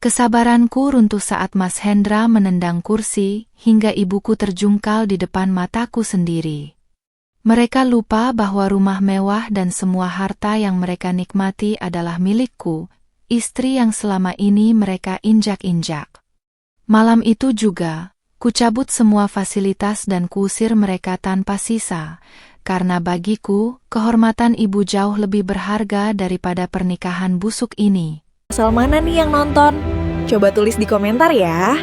Kesabaranku runtuh saat Mas Hendra menendang kursi, hingga ibuku terjungkal di depan mataku sendiri. Mereka lupa bahwa rumah mewah dan semua harta yang mereka nikmati adalah milikku, istri yang selama ini mereka injak-injak. Malam itu juga, kucabut semua fasilitas dan kuusir mereka tanpa sisa, karena bagiku, kehormatan ibu jauh lebih berharga daripada pernikahan busuk ini. Asal mana nih yang nonton? Coba tulis di komentar ya.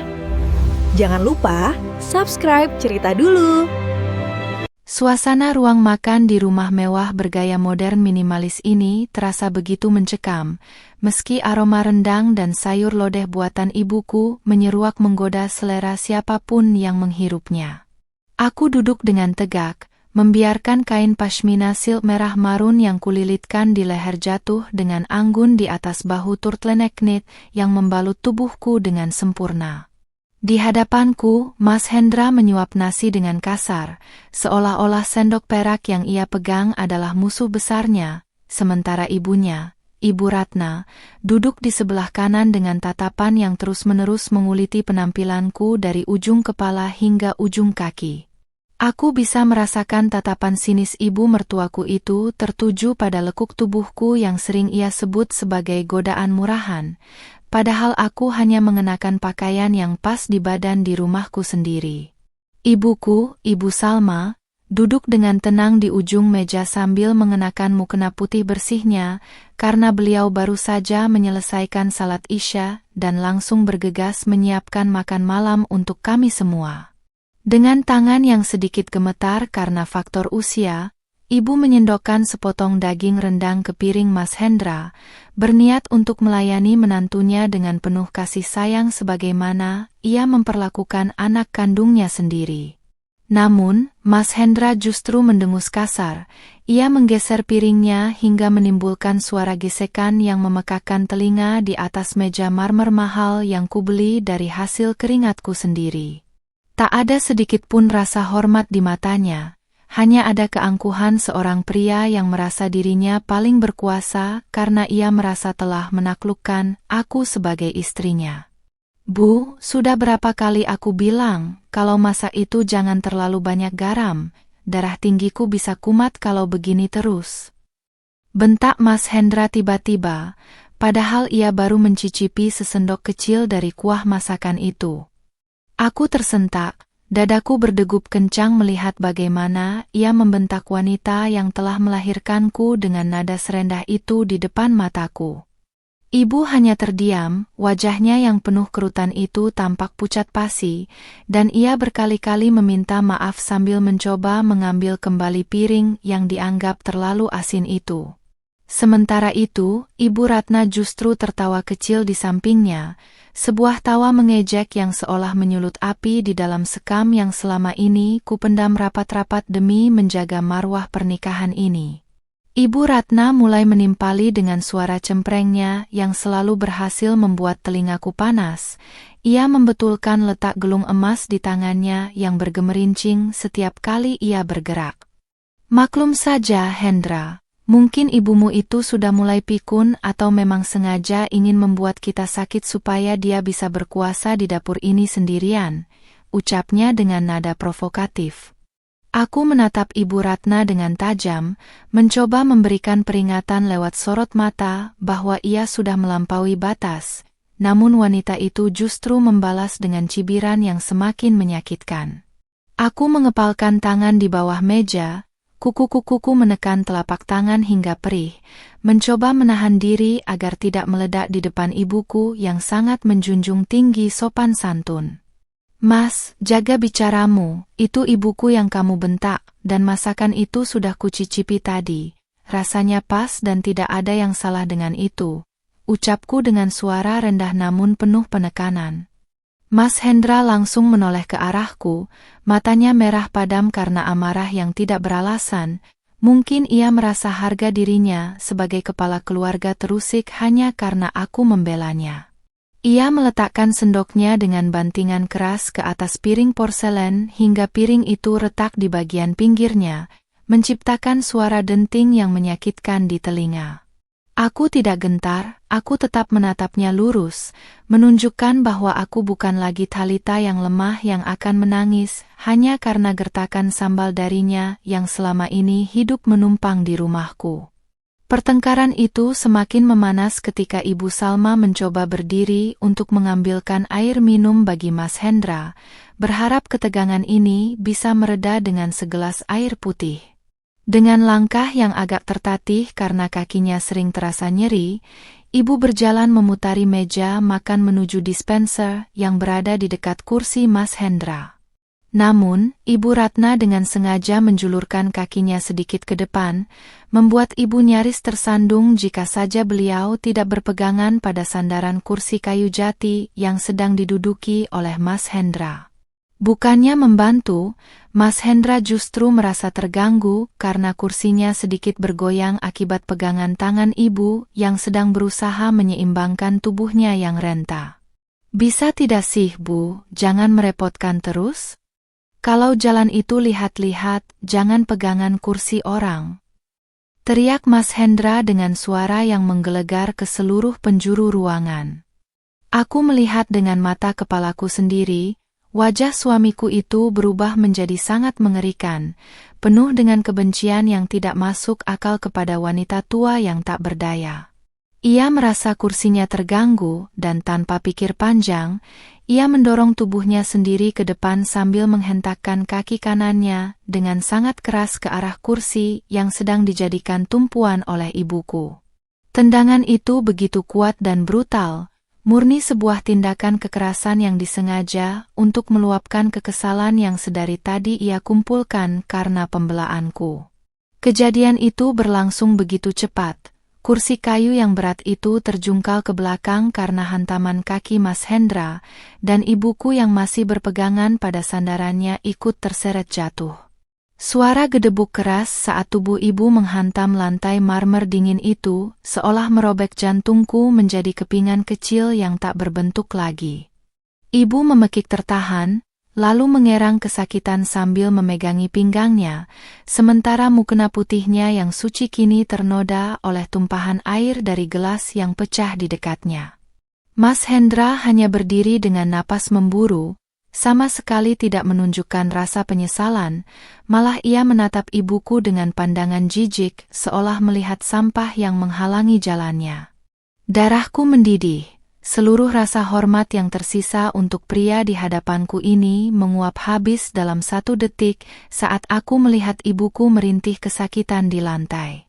Jangan lupa subscribe Cerita Dulu. Suasana ruang makan di rumah mewah bergaya modern minimalis ini terasa begitu mencekam, meski aroma rendang dan sayur lodeh buatan ibuku menyeruak menggoda selera siapapun yang menghirupnya. Aku duduk dengan tegak, membiarkan kain pashmina silk merah marun yang kulilitkan di leher jatuh dengan anggun di atas bahu turtleneck knit yang membalut tubuhku dengan sempurna. Di hadapanku, Mas Hendra menyuap nasi dengan kasar, seolah-olah sendok perak yang ia pegang adalah musuh besarnya, sementara ibunya, Ibu Ratna, duduk di sebelah kanan dengan tatapan yang terus-menerus menguliti penampilanku dari ujung kepala hingga ujung kaki. Aku bisa merasakan tatapan sinis ibu mertuaku itu tertuju pada lekuk tubuhku yang sering ia sebut sebagai godaan murahan, padahal aku hanya mengenakan pakaian yang pas di badan di rumahku sendiri. Ibuku, Ibu Salma, duduk dengan tenang di ujung meja sambil mengenakan mukena putih bersihnya, karena beliau baru saja menyelesaikan salat Isya dan langsung bergegas menyiapkan makan malam untuk kami semua. Dengan tangan yang sedikit gemetar karena faktor usia, ibu menyendokkan sepotong daging rendang ke piring Mas Hendra, berniat untuk melayani menantunya dengan penuh kasih sayang sebagaimana ia memperlakukan anak kandungnya sendiri. Namun, Mas Hendra justru mendengus kasar. Ia menggeser piringnya hingga menimbulkan suara gesekan yang memekakkan telinga di atas meja marmer mahal yang kubeli dari hasil keringatku sendiri. Tak ada sedikit pun rasa hormat di matanya, hanya ada keangkuhan seorang pria yang merasa dirinya paling berkuasa karena ia merasa telah menaklukkan aku sebagai istrinya. Bu, sudah berapa kali aku bilang, kalau masak itu jangan terlalu banyak garam, darah tinggiku bisa kumat kalau begini terus. Bentak Mas Hendra tiba-tiba, padahal ia baru mencicipi sesendok kecil dari kuah masakan itu. Aku tersentak, dadaku berdegup kencang melihat bagaimana ia membentak wanita yang telah melahirkanku dengan nada serendah itu di depan mataku. Ibu hanya terdiam, wajahnya yang penuh kerutan itu tampak pucat pasi, dan ia berkali-kali meminta maaf sambil mencoba mengambil kembali piring yang dianggap terlalu asin itu. Sementara itu, Ibu Ratna justru tertawa kecil di sampingnya, sebuah tawa mengejek yang seolah menyulut api di dalam sekam yang selama ini kupendam rapat-rapat demi menjaga marwah pernikahan ini. Ibu Ratna mulai menimpali dengan suara cemprengnya yang selalu berhasil membuat telingaku panas. Ia membetulkan letak gelung emas di tangannya yang bergemerincing setiap kali ia bergerak. Maklum saja, Hendra. Mungkin ibumu itu sudah mulai pikun atau memang sengaja ingin membuat kita sakit supaya dia bisa berkuasa di dapur ini sendirian, ucapnya dengan nada provokatif. Aku menatap Ibu Ratna dengan tajam, mencoba memberikan peringatan lewat sorot mata bahwa ia sudah melampaui batas, namun wanita itu justru membalas dengan cibiran yang semakin menyakitkan. Aku mengepalkan tangan di bawah meja, kuku-kukuku menekan telapak tangan hingga perih, mencoba menahan diri agar tidak meledak di depan ibuku yang sangat menjunjung tinggi sopan santun. Mas, jaga bicaramu, itu ibuku yang kamu bentak, dan masakan itu sudah kucicipi tadi. Rasanya pas dan tidak ada yang salah dengan itu, ucapku dengan suara rendah namun penuh penekanan. Mas Hendra langsung menoleh ke arahku, matanya merah padam karena amarah yang tidak beralasan. Mungkin ia merasa harga dirinya sebagai kepala keluarga terusik hanya karena aku membelanya. Ia meletakkan sendoknya dengan bantingan keras ke atas piring porselen hingga piring itu retak di bagian pinggirnya, menciptakan suara denting yang menyakitkan di telinga. Aku tidak gentar, aku tetap menatapnya lurus, menunjukkan bahwa aku bukan lagi Thalita yang lemah yang akan menangis hanya karena gertakan sambal darinya yang selama ini hidup menumpang di rumahku. Pertengkaran itu semakin memanas ketika Ibu Salma mencoba berdiri untuk mengambilkan air minum bagi Mas Hendra, berharap ketegangan ini bisa mereda dengan segelas air putih. Dengan langkah yang agak tertatih karena kakinya sering terasa nyeri, ibu berjalan memutari meja makan menuju dispenser yang berada di dekat kursi Mas Hendra. Namun, Ibu Ratna dengan sengaja menjulurkan kakinya sedikit ke depan, membuat ibu nyaris tersandung jika saja beliau tidak berpegangan pada sandaran kursi kayu jati yang sedang diduduki oleh Mas Hendra. Bukannya membantu, Mas Hendra justru merasa terganggu karena kursinya sedikit bergoyang akibat pegangan tangan ibu yang sedang berusaha menyeimbangkan tubuhnya yang renta. "Bisa tidak sih, Bu, jangan merepotkan terus? Kalau jalan itu lihat-lihat, jangan pegangan kursi orang," teriak Mas Hendra dengan suara yang menggelegar ke seluruh penjuru ruangan. Aku melihat dengan mata kepalaku sendiri. Wajah suamiku itu berubah menjadi sangat mengerikan, penuh dengan kebencian yang tidak masuk akal kepada wanita tua yang tak berdaya. Ia merasa kursinya terganggu dan tanpa pikir panjang, ia mendorong tubuhnya sendiri ke depan sambil menghentakkan kaki kanannya dengan sangat keras ke arah kursi yang sedang dijadikan tumpuan oleh ibuku. Tendangan itu begitu kuat dan brutal, murni sebuah tindakan kekerasan yang disengaja untuk meluapkan kekesalan yang sedari tadi ia kumpulkan karena pembelaanku. Kejadian itu berlangsung begitu cepat. Kursi kayu yang berat itu terjungkal ke belakang karena hantaman kaki Mas Hendra, dan ibuku yang masih berpegangan pada sandarannya ikut terseret jatuh. Suara gedebuk keras saat tubuh ibu menghantam lantai marmer dingin itu seolah merobek jantungku menjadi kepingan kecil yang tak berbentuk lagi. Ibu memekik tertahan, lalu mengerang kesakitan sambil memegangi pinggangnya, sementara mukena putihnya yang suci kini ternoda oleh tumpahan air dari gelas yang pecah di dekatnya. Mas Hendra hanya berdiri dengan napas memburu, sama sekali tidak menunjukkan rasa penyesalan, malah ia menatap ibuku dengan pandangan jijik seolah melihat sampah yang menghalangi jalannya. Darahku mendidih, seluruh rasa hormat yang tersisa untuk pria di hadapanku ini menguap habis dalam 1 detik saat aku melihat ibuku merintih kesakitan di lantai.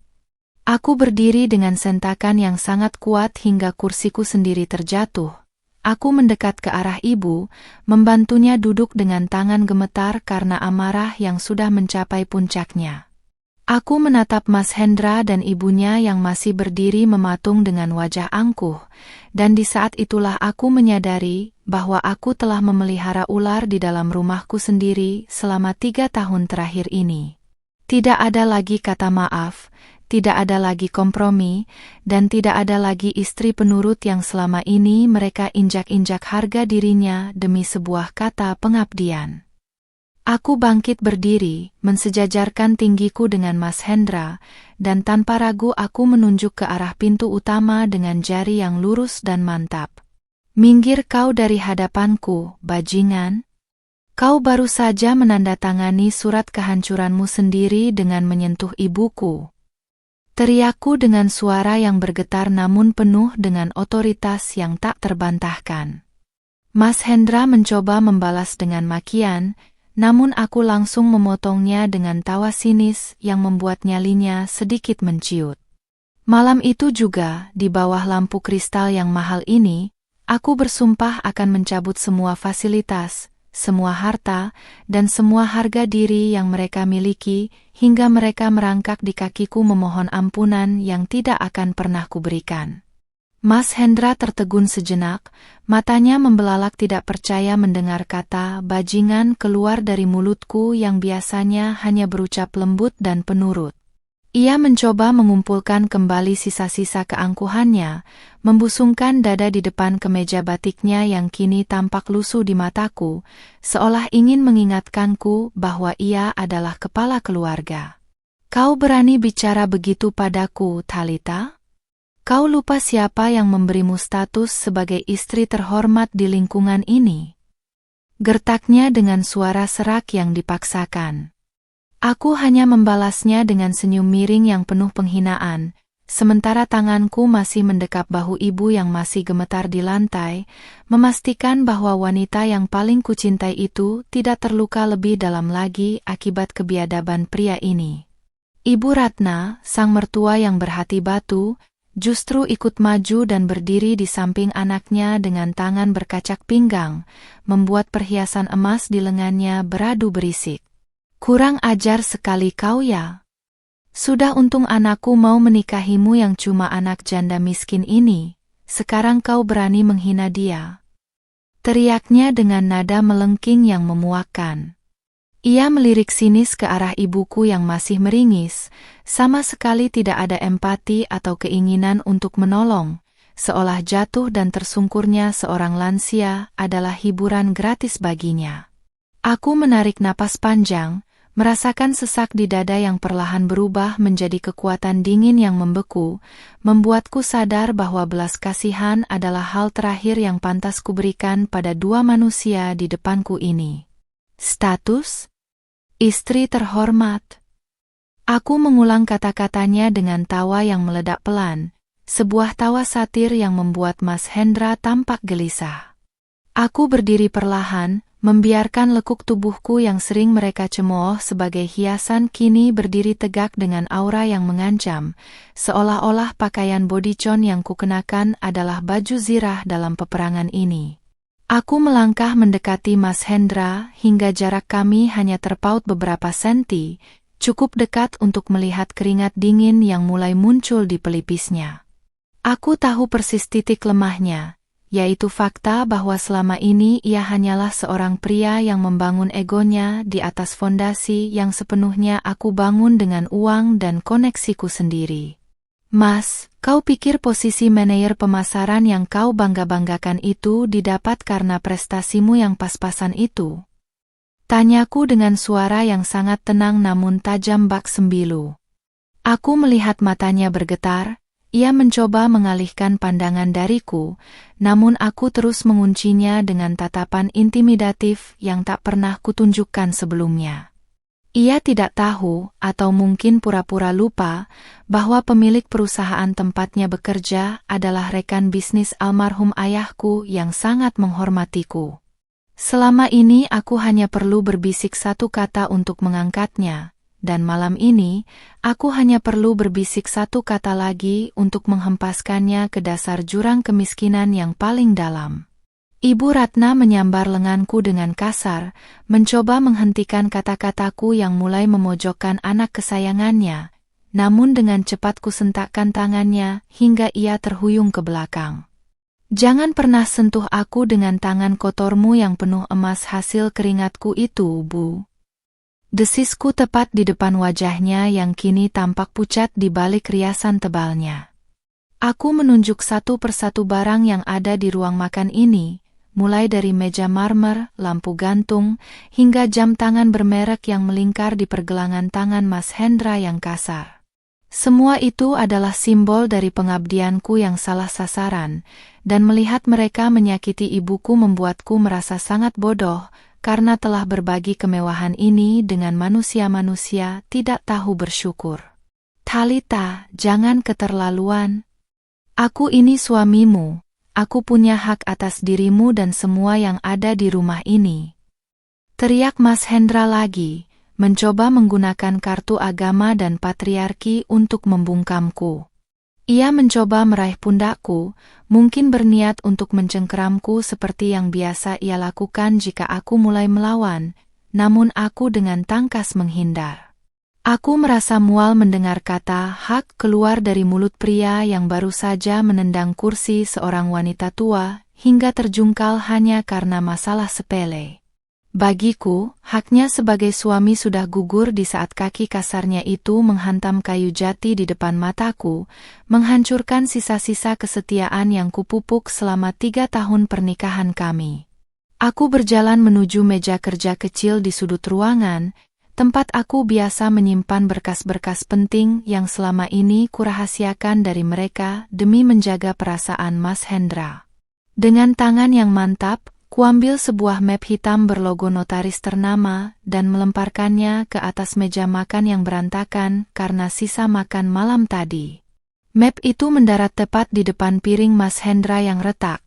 Aku berdiri dengan sentakan yang sangat kuat hingga kursiku sendiri terjatuh. Aku mendekat ke arah ibu, membantunya duduk dengan tangan gemetar karena amarah yang sudah mencapai puncaknya. Aku menatap Mas Hendra dan ibunya yang masih berdiri mematung dengan wajah angkuh, dan di saat itulah aku menyadari bahwa aku telah memelihara ular di dalam rumahku sendiri selama 3 tahun terakhir ini. Tidak ada lagi kata maaf, tidak ada lagi kompromi, dan tidak ada lagi istri penurut yang selama ini mereka injak-injak harga dirinya demi sebuah kata pengabdian. Aku bangkit berdiri, mensejajarkan tinggiku dengan Mas Hendra, dan tanpa ragu aku menunjuk ke arah pintu utama dengan jari yang lurus dan mantap. "Minggir kau dari hadapanku, bajingan. Kau baru saja menandatangani surat kehancuranmu sendiri dengan menyentuh ibuku," teriakku dengan suara yang bergetar namun penuh dengan otoritas yang tak terbantahkan. Mas Hendra mencoba membalas dengan makian, namun aku langsung memotongnya dengan tawa sinis yang membuat nyalinya sedikit menciut. Malam itu juga, di bawah lampu kristal yang mahal ini, aku bersumpah akan mencabut semua fasilitas, semua harta, dan semua harga diri yang mereka miliki, hingga mereka merangkak di kakiku memohon ampunan yang tidak akan pernah kuberikan. Mas Hendra tertegun sejenak, matanya membelalak tidak percaya mendengar kata bajingan keluar dari mulutku yang biasanya hanya berucap lembut dan penurut. Ia mencoba mengumpulkan kembali sisa-sisa keangkuhannya, membusungkan dada di depan kemeja batiknya yang kini tampak lusuh di mataku, seolah ingin mengingatkanku bahwa ia adalah kepala keluarga. "Kau berani bicara begitu padaku, Thalita? Kau lupa siapa yang memberimu status sebagai istri terhormat di lingkungan ini? Gertaknya dengan suara serak yang dipaksakan. Aku hanya membalasnya dengan senyum miring yang penuh penghinaan, sementara tanganku masih mendekap bahu ibu yang masih gemetar di lantai, memastikan bahwa wanita yang paling kucintai itu tidak terluka lebih dalam lagi akibat kebiadaban pria ini. Ibu Ratna, sang mertua yang berhati batu, justru ikut maju dan berdiri di samping anaknya dengan tangan berkacak pinggang, membuat perhiasan emas di lengannya beradu berisik. Kurang ajar sekali kau ya. Sudah untung anakku mau menikahimu yang cuma anak janda miskin ini, sekarang kau berani menghina dia. Teriaknya dengan nada melengking yang memuakkan. Ia melirik sinis ke arah ibuku yang masih meringis, sama sekali tidak ada empati atau keinginan untuk menolong, seolah jatuh dan tersungkurnya seorang lansia adalah hiburan gratis baginya. Aku menarik napas panjang, merasakan sesak di dada yang perlahan berubah menjadi kekuatan dingin yang membeku, membuatku sadar bahwa belas kasihan adalah hal terakhir yang pantas kuberikan pada dua manusia di depanku ini. Status? Istri terhormat. Aku mengulang kata-katanya dengan tawa yang meledak pelan, sebuah tawa satir yang membuat Mas Hendra tampak gelisah. Aku berdiri perlahan, membiarkan lekuk tubuhku yang sering mereka cemooh sebagai hiasan kini berdiri tegak dengan aura yang mengancam, seolah-olah pakaian bodycon yang kukenakan adalah baju zirah dalam peperangan ini. Aku melangkah mendekati Mas Hendra hingga jarak kami hanya terpaut beberapa senti, cukup dekat untuk melihat keringat dingin yang mulai muncul di pelipisnya. Aku tahu persis titik lemahnya, yaitu fakta bahwa selama ini ia hanyalah seorang pria yang membangun egonya di atas fondasi yang sepenuhnya aku bangun dengan uang dan koneksiku sendiri. Mas, kau pikir posisi manajer pemasaran yang kau bangga-banggakan itu didapat karena prestasimu yang pas-pasan itu? Tanyaku dengan suara yang sangat tenang namun tajam bak sembilu. Aku melihat matanya bergetar, ia mencoba mengalihkan pandangan dariku, namun aku terus menguncinya dengan tatapan intimidatif yang tak pernah kutunjukkan sebelumnya. Ia tidak tahu, atau mungkin pura-pura lupa, bahwa pemilik perusahaan tempatnya bekerja adalah rekan bisnis almarhum ayahku yang sangat menghormatiku. Selama ini aku hanya perlu berbisik satu kata untuk mengangkatnya, dan malam ini, aku hanya perlu berbisik satu kata lagi untuk menghempaskannya ke dasar jurang kemiskinan yang paling dalam. Ibu Ratna menyambar lenganku dengan kasar, mencoba menghentikan kata-kataku yang mulai memojokkan anak kesayangannya, namun dengan cepat kusentakkan tangannya hingga ia terhuyung ke belakang. Jangan pernah sentuh aku dengan tangan kotormu yang penuh emas hasil keringatku itu, Bu. Desisku tepat di depan wajahnya yang kini tampak pucat di balik riasan tebalnya. Aku menunjuk satu persatu barang yang ada di ruang makan ini, mulai dari meja marmer, lampu gantung, hingga jam tangan bermerek yang melingkar di pergelangan tangan Mas Hendra yang kasar. Semua itu adalah simbol dari pengabdianku yang salah sasaran, dan melihat mereka menyakiti ibuku membuatku merasa sangat bodoh, karena telah berbagi kemewahan ini dengan manusia-manusia tidak tahu bersyukur. Thalita, jangan keterlaluan. Aku ini suamimu. Aku punya hak atas dirimu dan semua yang ada di rumah ini. Teriak Mas Hendra lagi, mencoba menggunakan kartu agama dan patriarki untuk membungkamku. Ia mencoba meraih pundakku, mungkin berniat untuk mencengkeramku seperti yang biasa ia lakukan jika aku mulai melawan, namun aku dengan tangkas menghindar. Aku merasa mual mendengar kata hak keluar dari mulut pria yang baru saja menendang kursi seorang wanita tua, hingga terjungkal hanya karena masalah sepele. Bagiku, haknya sebagai suami sudah gugur di saat kaki kasarnya itu menghantam kayu jati di depan mataku, menghancurkan sisa-sisa kesetiaan yang kupupuk selama 3 tahun pernikahan kami. Aku berjalan menuju meja kerja kecil di sudut ruangan, tempat aku biasa menyimpan berkas-berkas penting yang selama ini kurahasiakan dari mereka demi menjaga perasaan Mas Hendra. Dengan tangan yang mantap, kuambil sebuah map hitam berlogo notaris ternama dan melemparkannya ke atas meja makan yang berantakan karena sisa makan malam tadi. Map itu mendarat tepat di depan piring Mas Hendra yang retak,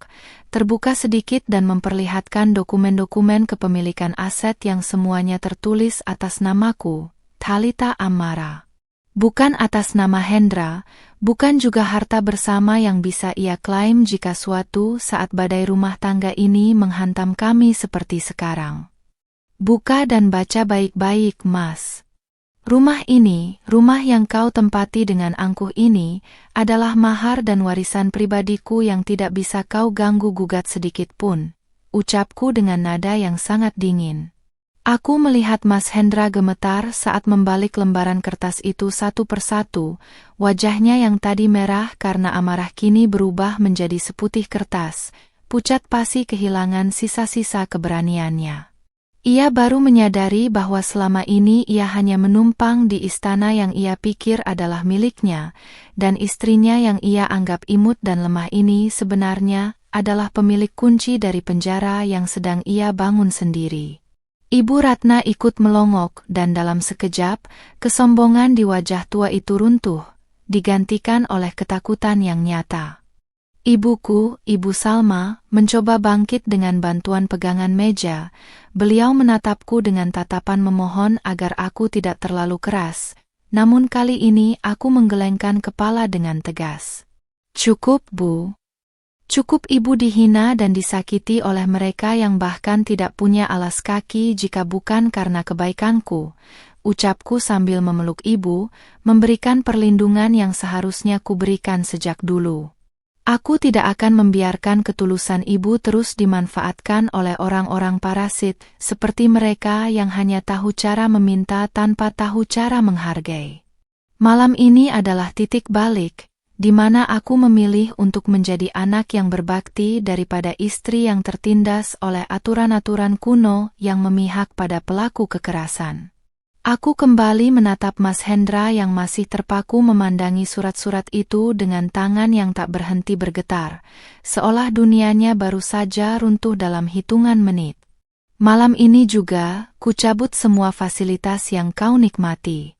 terbuka sedikit dan memperlihatkan dokumen-dokumen kepemilikan aset yang semuanya tertulis atas namaku, Thalita Amara. Bukan atas nama Hendra, bukan juga harta bersama yang bisa ia klaim jika suatu saat badai rumah tangga ini menghantam kami seperti sekarang. Buka dan baca baik-baik, Mas. Rumah ini, rumah yang kau tempati dengan angkuh ini, adalah mahar dan warisan pribadiku yang tidak bisa kau ganggu-gugat sedikit pun, ucapku dengan nada yang sangat dingin. Aku melihat Mas Hendra gemetar saat membalik lembaran kertas itu satu persatu, wajahnya yang tadi merah karena amarah kini berubah menjadi seputih kertas, pucat pasi kehilangan sisa-sisa keberaniannya. Ia baru menyadari bahwa selama ini ia hanya menumpang di istana yang ia pikir adalah miliknya, dan istrinya yang ia anggap imut dan lemah ini sebenarnya adalah pemilik kunci dari penjara yang sedang ia bangun sendiri. Ibu Ratna ikut melongok dan dalam sekejap, kesombongan di wajah tua itu runtuh, digantikan oleh ketakutan yang nyata. Ibuku, Ibu Salma, mencoba bangkit dengan bantuan pegangan meja. Beliau menatapku dengan tatapan memohon agar aku tidak terlalu keras, namun kali ini aku menggelengkan kepala dengan tegas. Cukup, Bu. Cukup Ibu dihina dan disakiti oleh mereka yang bahkan tidak punya alas kaki jika bukan karena kebaikanku, ucapku sambil memeluk Ibu, memberikan perlindungan yang seharusnya kuberikan sejak dulu. Aku tidak akan membiarkan ketulusan Ibu terus dimanfaatkan oleh orang-orang parasit, seperti mereka yang hanya tahu cara meminta tanpa tahu cara menghargai. Malam ini adalah titik balik, di mana aku memilih untuk menjadi anak yang berbakti daripada istri yang tertindas oleh aturan-aturan kuno yang memihak pada pelaku kekerasan. Aku kembali menatap Mas Hendra yang masih terpaku memandangi surat-surat itu dengan tangan yang tak berhenti bergetar, seolah dunianya baru saja runtuh dalam hitungan menit. Malam ini juga, ku cabut semua fasilitas yang kau nikmati.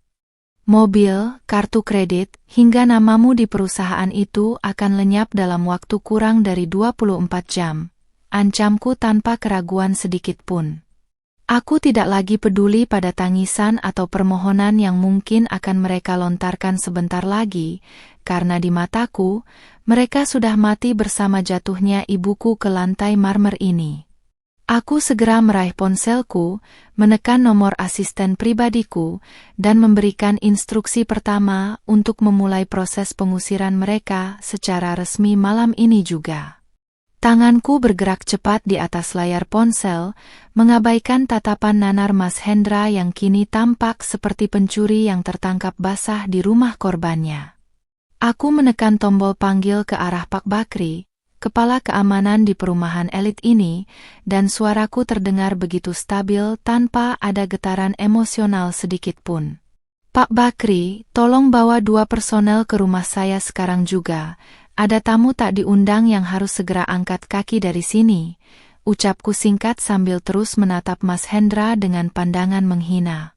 Mobil, kartu kredit, hingga namamu di perusahaan itu akan lenyap dalam waktu kurang dari 24 jam. Ancamku tanpa keraguan sedikit pun. Aku tidak lagi peduli pada tangisan atau permohonan yang mungkin akan mereka lontarkan sebentar lagi, karena di mataku, mereka sudah mati bersama jatuhnya ibuku ke lantai marmer ini. Aku segera meraih ponselku, menekan nomor asisten pribadiku, dan memberikan instruksi pertama untuk memulai proses pengusiran mereka secara resmi malam ini juga. Tanganku bergerak cepat di atas layar ponsel, mengabaikan tatapan nanar Mas Hendra yang kini tampak seperti pencuri yang tertangkap basah di rumah korbannya. Aku menekan tombol panggil ke arah Pak Bakri, kepala keamanan di perumahan elit ini, dan suaraku terdengar begitu stabil tanpa ada getaran emosional sedikit pun. Pak Bakri, tolong bawa 2 personel ke rumah saya sekarang juga. Ada tamu tak diundang yang harus segera angkat kaki dari sini, ucapku singkat sambil terus menatap Mas Hendra dengan pandangan menghina.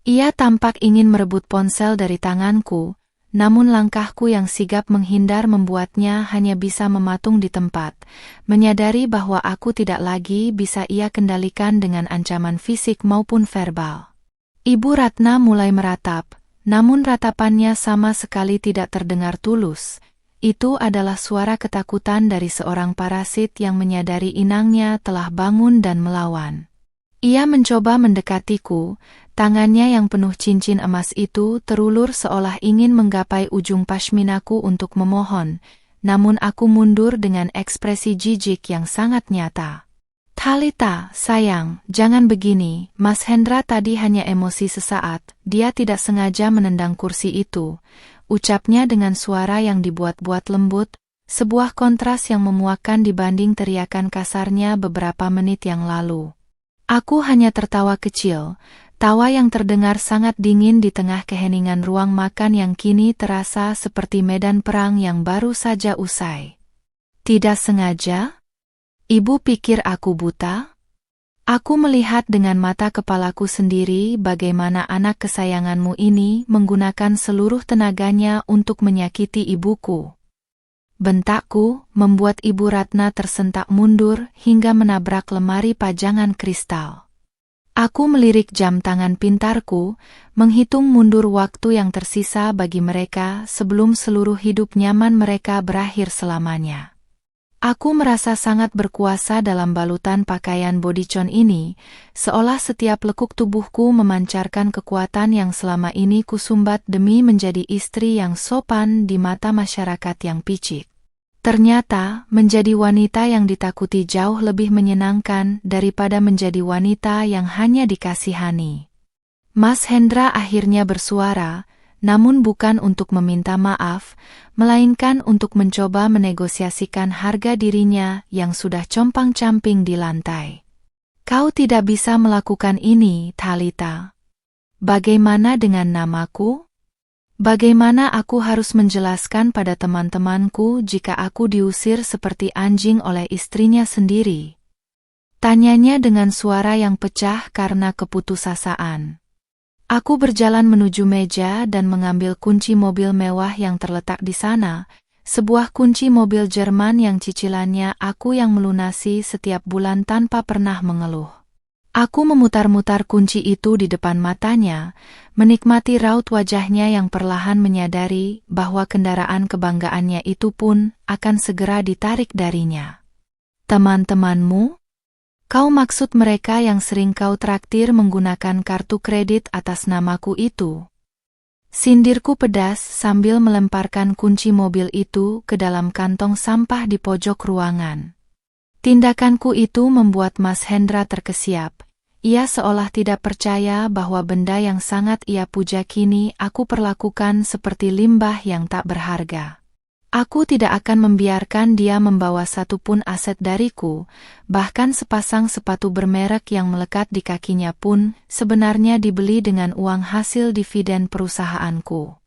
Ia tampak ingin merebut ponsel dari tanganku, namun langkahku yang sigap menghindar membuatnya hanya bisa mematung di tempat, menyadari bahwa aku tidak lagi bisa ia kendalikan dengan ancaman fisik maupun verbal. Ibu Ratna mulai meratap, namun ratapannya sama sekali tidak terdengar tulus. Itu adalah suara ketakutan dari seorang parasit yang menyadari inangnya telah bangun dan melawan. Ia mencoba mendekatiku, tangannya yang penuh cincin emas itu terulur seolah ingin menggapai ujung pashminaku untuk memohon, namun aku mundur dengan ekspresi jijik yang sangat nyata. Thalita, sayang, jangan begini, Mas Hendra tadi hanya emosi sesaat, dia tidak sengaja menendang kursi itu. Ucapnya dengan suara yang dibuat-buat lembut, sebuah kontras yang memuakkan dibanding teriakan kasarnya beberapa menit yang lalu. Aku hanya tertawa kecil, Tawa yang terdengar sangat dingin di tengah keheningan ruang makan yang kini terasa seperti medan perang yang baru saja usai. Tidak sengaja? Ibu pikir aku buta? Aku melihat dengan mata kepalaku sendiri bagaimana anak kesayanganmu ini menggunakan seluruh tenaganya untuk menyakiti ibuku. Bentakku membuat Ibu Ratna tersentak mundur hingga menabrak lemari pajangan kristal. Aku melirik jam tangan pintarku, menghitung mundur waktu yang tersisa bagi mereka sebelum seluruh hidup nyaman mereka berakhir selamanya. Aku merasa sangat berkuasa dalam balutan pakaian bodycon ini, seolah setiap lekuk tubuhku memancarkan kekuatan yang selama ini kusumbat demi menjadi istri yang sopan di mata masyarakat yang picik. Ternyata, menjadi wanita yang ditakuti jauh lebih menyenangkan daripada menjadi wanita yang hanya dikasihani. Mas Hendra akhirnya bersuara, namun bukan untuk meminta maaf, melainkan untuk mencoba menegosiasikan harga dirinya yang sudah compang-camping di lantai. Kau tidak bisa melakukan ini, Thalita. Bagaimana dengan namaku? Bagaimana aku harus menjelaskan pada teman-temanku jika aku diusir seperti anjing oleh istrinya sendiri? Tanyanya dengan suara yang pecah karena keputusasaan. Aku berjalan menuju meja dan mengambil kunci mobil mewah yang terletak di sana, sebuah kunci mobil Jerman yang cicilannya aku yang melunasi setiap bulan tanpa pernah mengeluh. Aku memutar-mutar kunci itu di depan matanya, menikmati raut wajahnya yang perlahan menyadari bahwa kendaraan kebanggaannya itu pun akan segera ditarik darinya. Teman-temanmu? Kau maksud mereka yang sering kau traktir menggunakan kartu kredit atas namaku itu? Sindirku pedas sambil melemparkan kunci mobil itu ke dalam kantong sampah di pojok ruangan. Tindakanku itu membuat Mas Hendra terkesiap. Ia seolah tidak percaya bahwa benda yang sangat ia puja kini aku perlakukan seperti limbah yang tak berharga. Aku tidak akan membiarkan dia membawa satupun aset dariku, bahkan sepasang sepatu bermerek yang melekat di kakinya pun sebenarnya dibeli dengan uang hasil dividen perusahaanku.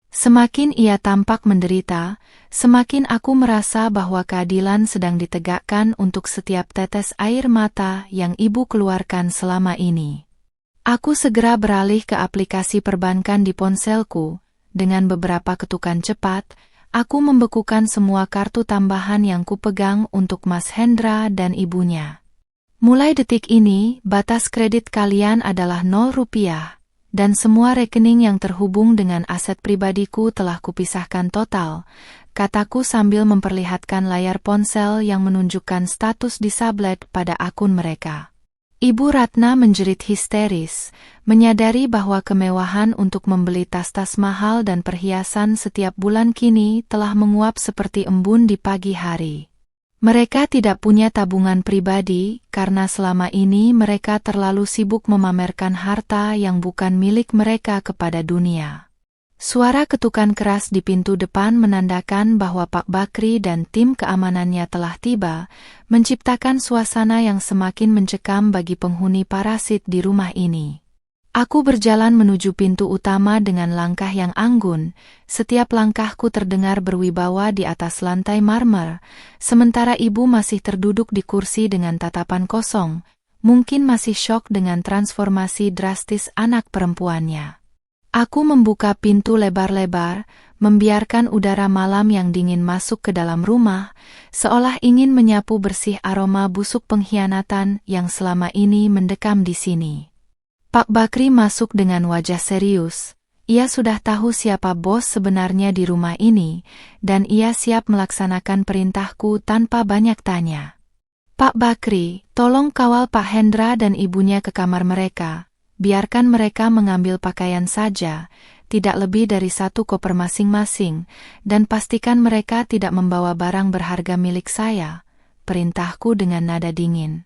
Semakin ia tampak menderita, semakin aku merasa bahwa keadilan sedang ditegakkan untuk setiap tetes air mata yang ibu keluarkan selama ini. Aku segera beralih ke aplikasi perbankan di ponselku. Dengan beberapa ketukan cepat, aku membekukan semua kartu tambahan yang kupegang untuk Mas Hendra dan ibunya. Mulai detik ini, batas kredit kalian adalah 0 rupiah. Dan semua rekening yang terhubung dengan aset pribadiku telah kupisahkan total, kataku sambil memperlihatkan layar ponsel yang menunjukkan status disablet pada akun mereka. Ibu Ratna menjerit histeris, menyadari bahwa kemewahan untuk membeli tas-tas mahal dan perhiasan setiap bulan kini telah menguap seperti embun di pagi hari. Mereka tidak punya tabungan pribadi karena selama ini mereka terlalu sibuk memamerkan harta yang bukan milik mereka kepada dunia. Suara ketukan keras di pintu depan menandakan bahwa Pak Bakri dan tim keamanannya telah tiba, menciptakan suasana yang semakin mencekam bagi penghuni parasit di rumah ini. Aku berjalan menuju pintu utama dengan langkah yang anggun, setiap langkahku terdengar berwibawa di atas lantai marmer, sementara ibu masih terduduk di kursi dengan tatapan kosong, mungkin masih syok dengan transformasi drastis anak perempuannya. Aku membuka pintu lebar-lebar, membiarkan udara malam yang dingin masuk ke dalam rumah, seolah ingin menyapu bersih aroma busuk pengkhianatan yang selama ini mendekam di sini. Pak Bakri masuk dengan wajah serius. Ia sudah tahu siapa bos sebenarnya di rumah ini, dan ia siap melaksanakan perintahku tanpa banyak tanya. Pak Bakri, tolong kawal Pak Hendra dan ibunya ke kamar mereka. Biarkan mereka mengambil pakaian saja, tidak lebih dari 1 koper masing-masing, dan pastikan mereka tidak membawa barang berharga milik saya. Perintahku dengan nada dingin.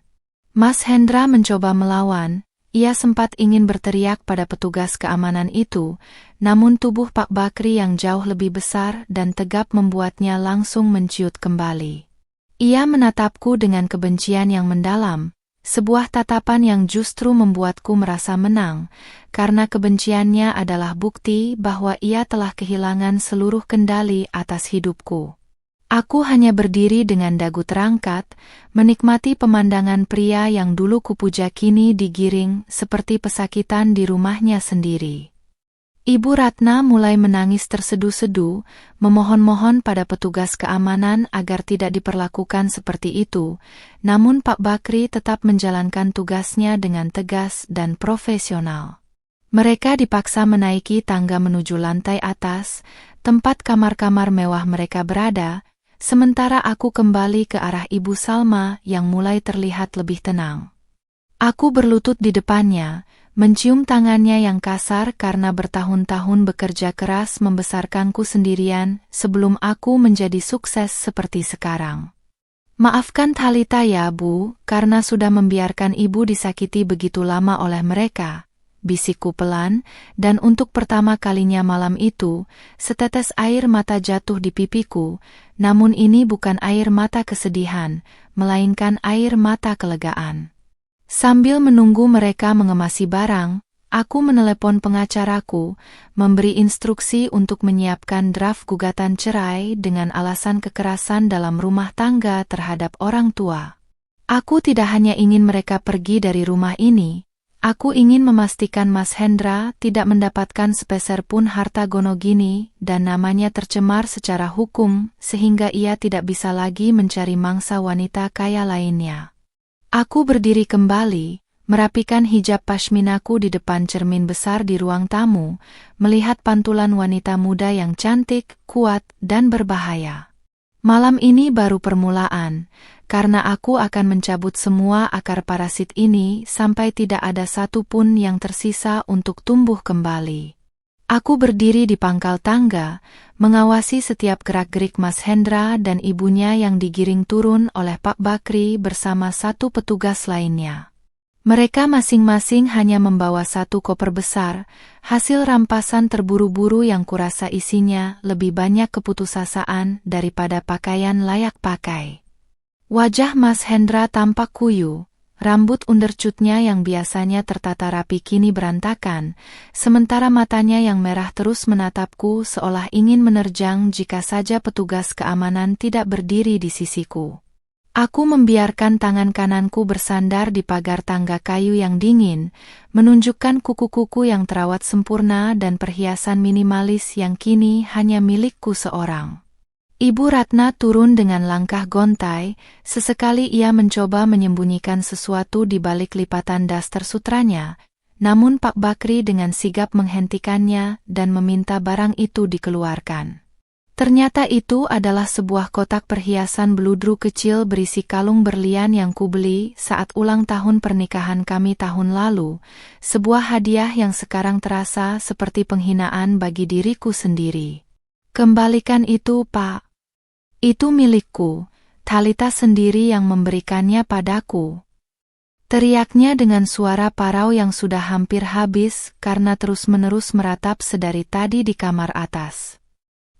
Mas Hendra mencoba melawan. Ia sempat ingin berteriak pada petugas keamanan itu, namun tubuh Pak Bakri yang jauh lebih besar dan tegap membuatnya langsung menciut kembali. Ia menatapku dengan kebencian yang mendalam, Sebuah tatapan yang justru membuatku merasa menang, karena kebenciannya adalah bukti bahwa ia telah kehilangan seluruh kendali atas hidupku. Aku hanya berdiri dengan dagu terangkat, menikmati pemandangan pria yang dulu kupuja kini digiring seperti pesakitan di rumahnya sendiri. Ibu Ratna mulai menangis tersedu-sedu, memohon-mohon pada petugas keamanan agar tidak diperlakukan seperti itu, namun Pak Bakri tetap menjalankan tugasnya dengan tegas dan profesional. Mereka dipaksa menaiki tangga menuju lantai atas, tempat kamar-kamar mewah mereka berada, sementara aku kembali ke arah Ibu Salma yang mulai terlihat lebih tenang. Aku berlutut di depannya, mencium tangannya yang kasar karena bertahun-tahun bekerja keras membesarkanku sendirian sebelum aku menjadi sukses seperti sekarang. Maafkan Thalita ya Bu, karena sudah membiarkan Ibu disakiti begitu lama oleh mereka, bisikku pelan, dan untuk pertama kalinya malam itu, setetes air mata jatuh di pipiku, namun ini bukan air mata kesedihan, melainkan air mata kelegaan. Sambil menunggu mereka mengemasi barang, aku menelepon pengacaraku, memberi instruksi untuk menyiapkan draft gugatan cerai dengan alasan kekerasan dalam rumah tangga terhadap orang tua. Aku tidak hanya ingin mereka pergi dari rumah ini, aku ingin memastikan Mas Hendra tidak mendapatkan sepeser pun harta Gonogini dan namanya tercemar secara hukum sehingga ia tidak bisa lagi mencari mangsa wanita kaya lainnya. Aku berdiri kembali, merapikan hijab pashminaku di depan cermin besar di ruang tamu, melihat pantulan wanita muda yang cantik, kuat, dan berbahaya. Malam ini baru permulaan, karena aku akan mencabut semua akar parasit ini sampai tidak ada satu pun yang tersisa untuk tumbuh kembali. Aku berdiri di pangkal tangga, mengawasi setiap gerak-gerik Mas Hendra dan ibunya yang digiring turun oleh Pak Bakri bersama satu petugas lainnya. Mereka masing-masing hanya membawa satu koper besar, hasil rampasan terburu-buru yang kurasa isinya lebih banyak keputusasaan daripada pakaian layak pakai. Wajah Mas Hendra tampak kuyu. Rambut undercutnya yang biasanya tertata rapi kini berantakan, sementara matanya yang merah terus menatapku seolah ingin menerjang jika saja petugas keamanan tidak berdiri di sisiku. Aku membiarkan tangan kananku bersandar di pagar tangga kayu yang dingin, menunjukkan kuku-kuku yang terawat sempurna dan perhiasan minimalis yang kini hanya milikku seorang. Ibu Ratna turun dengan langkah gontai, sesekali ia mencoba menyembunyikan sesuatu di balik lipatan daster sutranya, namun Pak Bakri dengan sigap menghentikannya dan meminta barang itu dikeluarkan. Ternyata itu adalah sebuah kotak perhiasan beludru kecil berisi kalung berlian yang kubeli saat ulang tahun pernikahan kami tahun lalu, sebuah hadiah yang sekarang terasa seperti penghinaan bagi diriku sendiri. Kembalikan itu, Pak. Itu milikku, Thalita sendiri yang memberikannya padaku. Teriaknya dengan suara parau yang sudah hampir habis karena terus-menerus meratap sedari tadi di kamar atas.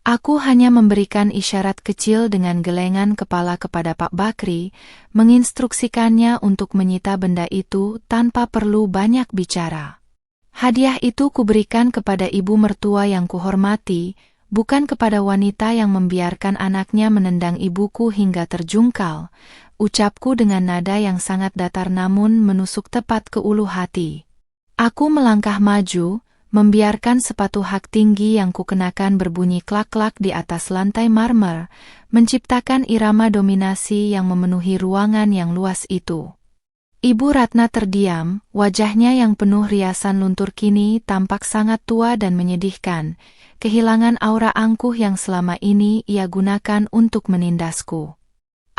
Aku hanya memberikan isyarat kecil dengan gelengan kepala kepada Pak Bakri, menginstruksikannya untuk menyita benda itu tanpa perlu banyak bicara. Hadiah itu kuberikan kepada ibu mertua yang kuhormati, bukan kepada wanita yang membiarkan anaknya menendang ibuku hingga terjungkal, ucapku dengan nada yang sangat datar namun menusuk tepat ke ulu hati. Aku melangkah maju, membiarkan sepatu hak tinggi yang kukenakan berbunyi klak-klak di atas lantai marmer, menciptakan irama dominasi yang memenuhi ruangan yang luas itu. Ibu Ratna terdiam, wajahnya yang penuh riasan luntur kini tampak sangat tua dan menyedihkan, kehilangan aura angkuh yang selama ini ia gunakan untuk menindasku.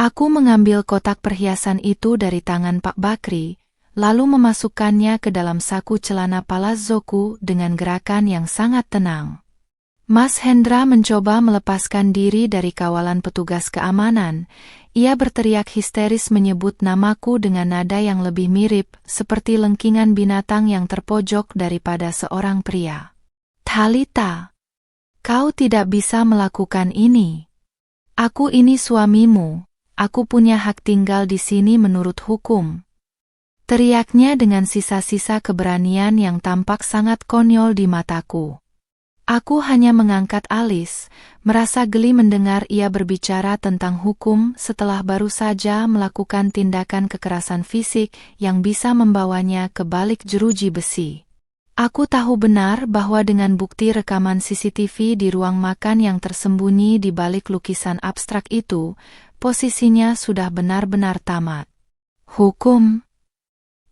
Aku mengambil kotak perhiasan itu dari tangan Pak Bakri, lalu memasukkannya ke dalam saku celana palazzoku dengan gerakan yang sangat tenang. Mas Hendra mencoba melepaskan diri dari kawalan petugas keamanan. Ia berteriak histeris menyebut namaku dengan nada yang lebih mirip, seperti lengkingan binatang yang terpojok daripada seorang pria. Thalita, kau tidak bisa melakukan ini. Aku ini suamimu, aku punya hak tinggal di sini menurut hukum. Teriaknya dengan sisa-sisa keberanian yang tampak sangat konyol di mataku. Aku hanya mengangkat alis, merasa geli mendengar ia berbicara tentang hukum setelah baru saja melakukan tindakan kekerasan fisik yang bisa membawanya ke balik jeruji besi. Aku tahu benar bahwa dengan bukti rekaman CCTV di ruang makan yang tersembunyi di balik lukisan abstrak itu, posisinya sudah benar-benar tamat. Hukum?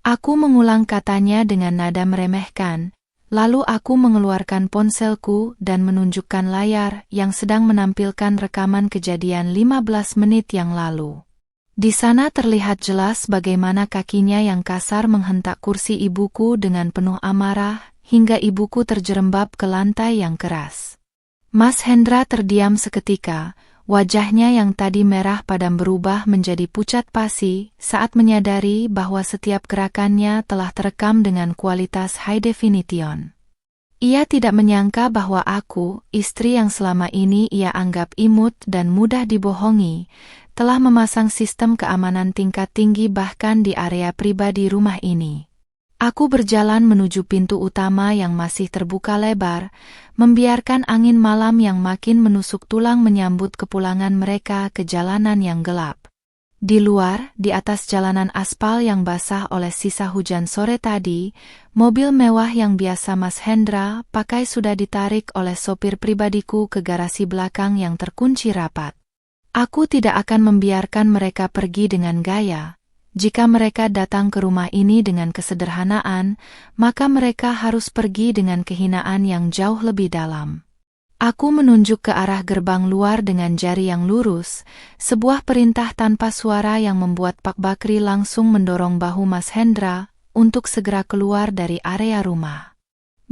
Aku mengulang katanya dengan nada meremehkan, lalu aku mengeluarkan ponselku dan menunjukkan layar yang sedang menampilkan rekaman kejadian 15 menit yang lalu. Di sana terlihat jelas bagaimana kakinya yang kasar menghentak kursi ibuku dengan penuh amarah, hingga ibuku terjerembab ke lantai yang keras. Mas Hendra terdiam seketika. Wajahnya yang tadi merah padam berubah menjadi pucat pasi saat menyadari bahwa setiap gerakannya telah terekam dengan kualitas high definition. Ia tidak menyangka bahwa aku, istri yang selama ini ia anggap imut dan mudah dibohongi, telah memasang sistem keamanan tingkat tinggi bahkan di area pribadi rumah ini. Aku berjalan menuju pintu utama yang masih terbuka lebar, membiarkan angin malam yang makin menusuk tulang menyambut kepulangan mereka ke jalanan yang gelap. Di luar, di atas jalanan aspal yang basah oleh sisa hujan sore tadi, mobil mewah yang biasa Mas Hendra pakai sudah ditarik oleh sopir pribadiku ke garasi belakang yang terkunci rapat. Aku tidak akan membiarkan mereka pergi dengan gaya. Jika mereka datang ke rumah ini dengan kesederhanaan, maka mereka harus pergi dengan kehinaan yang jauh lebih dalam. Aku menunjuk ke arah gerbang luar dengan jari yang lurus, sebuah perintah tanpa suara yang membuat Pak Bakri langsung mendorong bahu Mas Hendra untuk segera keluar dari area rumah.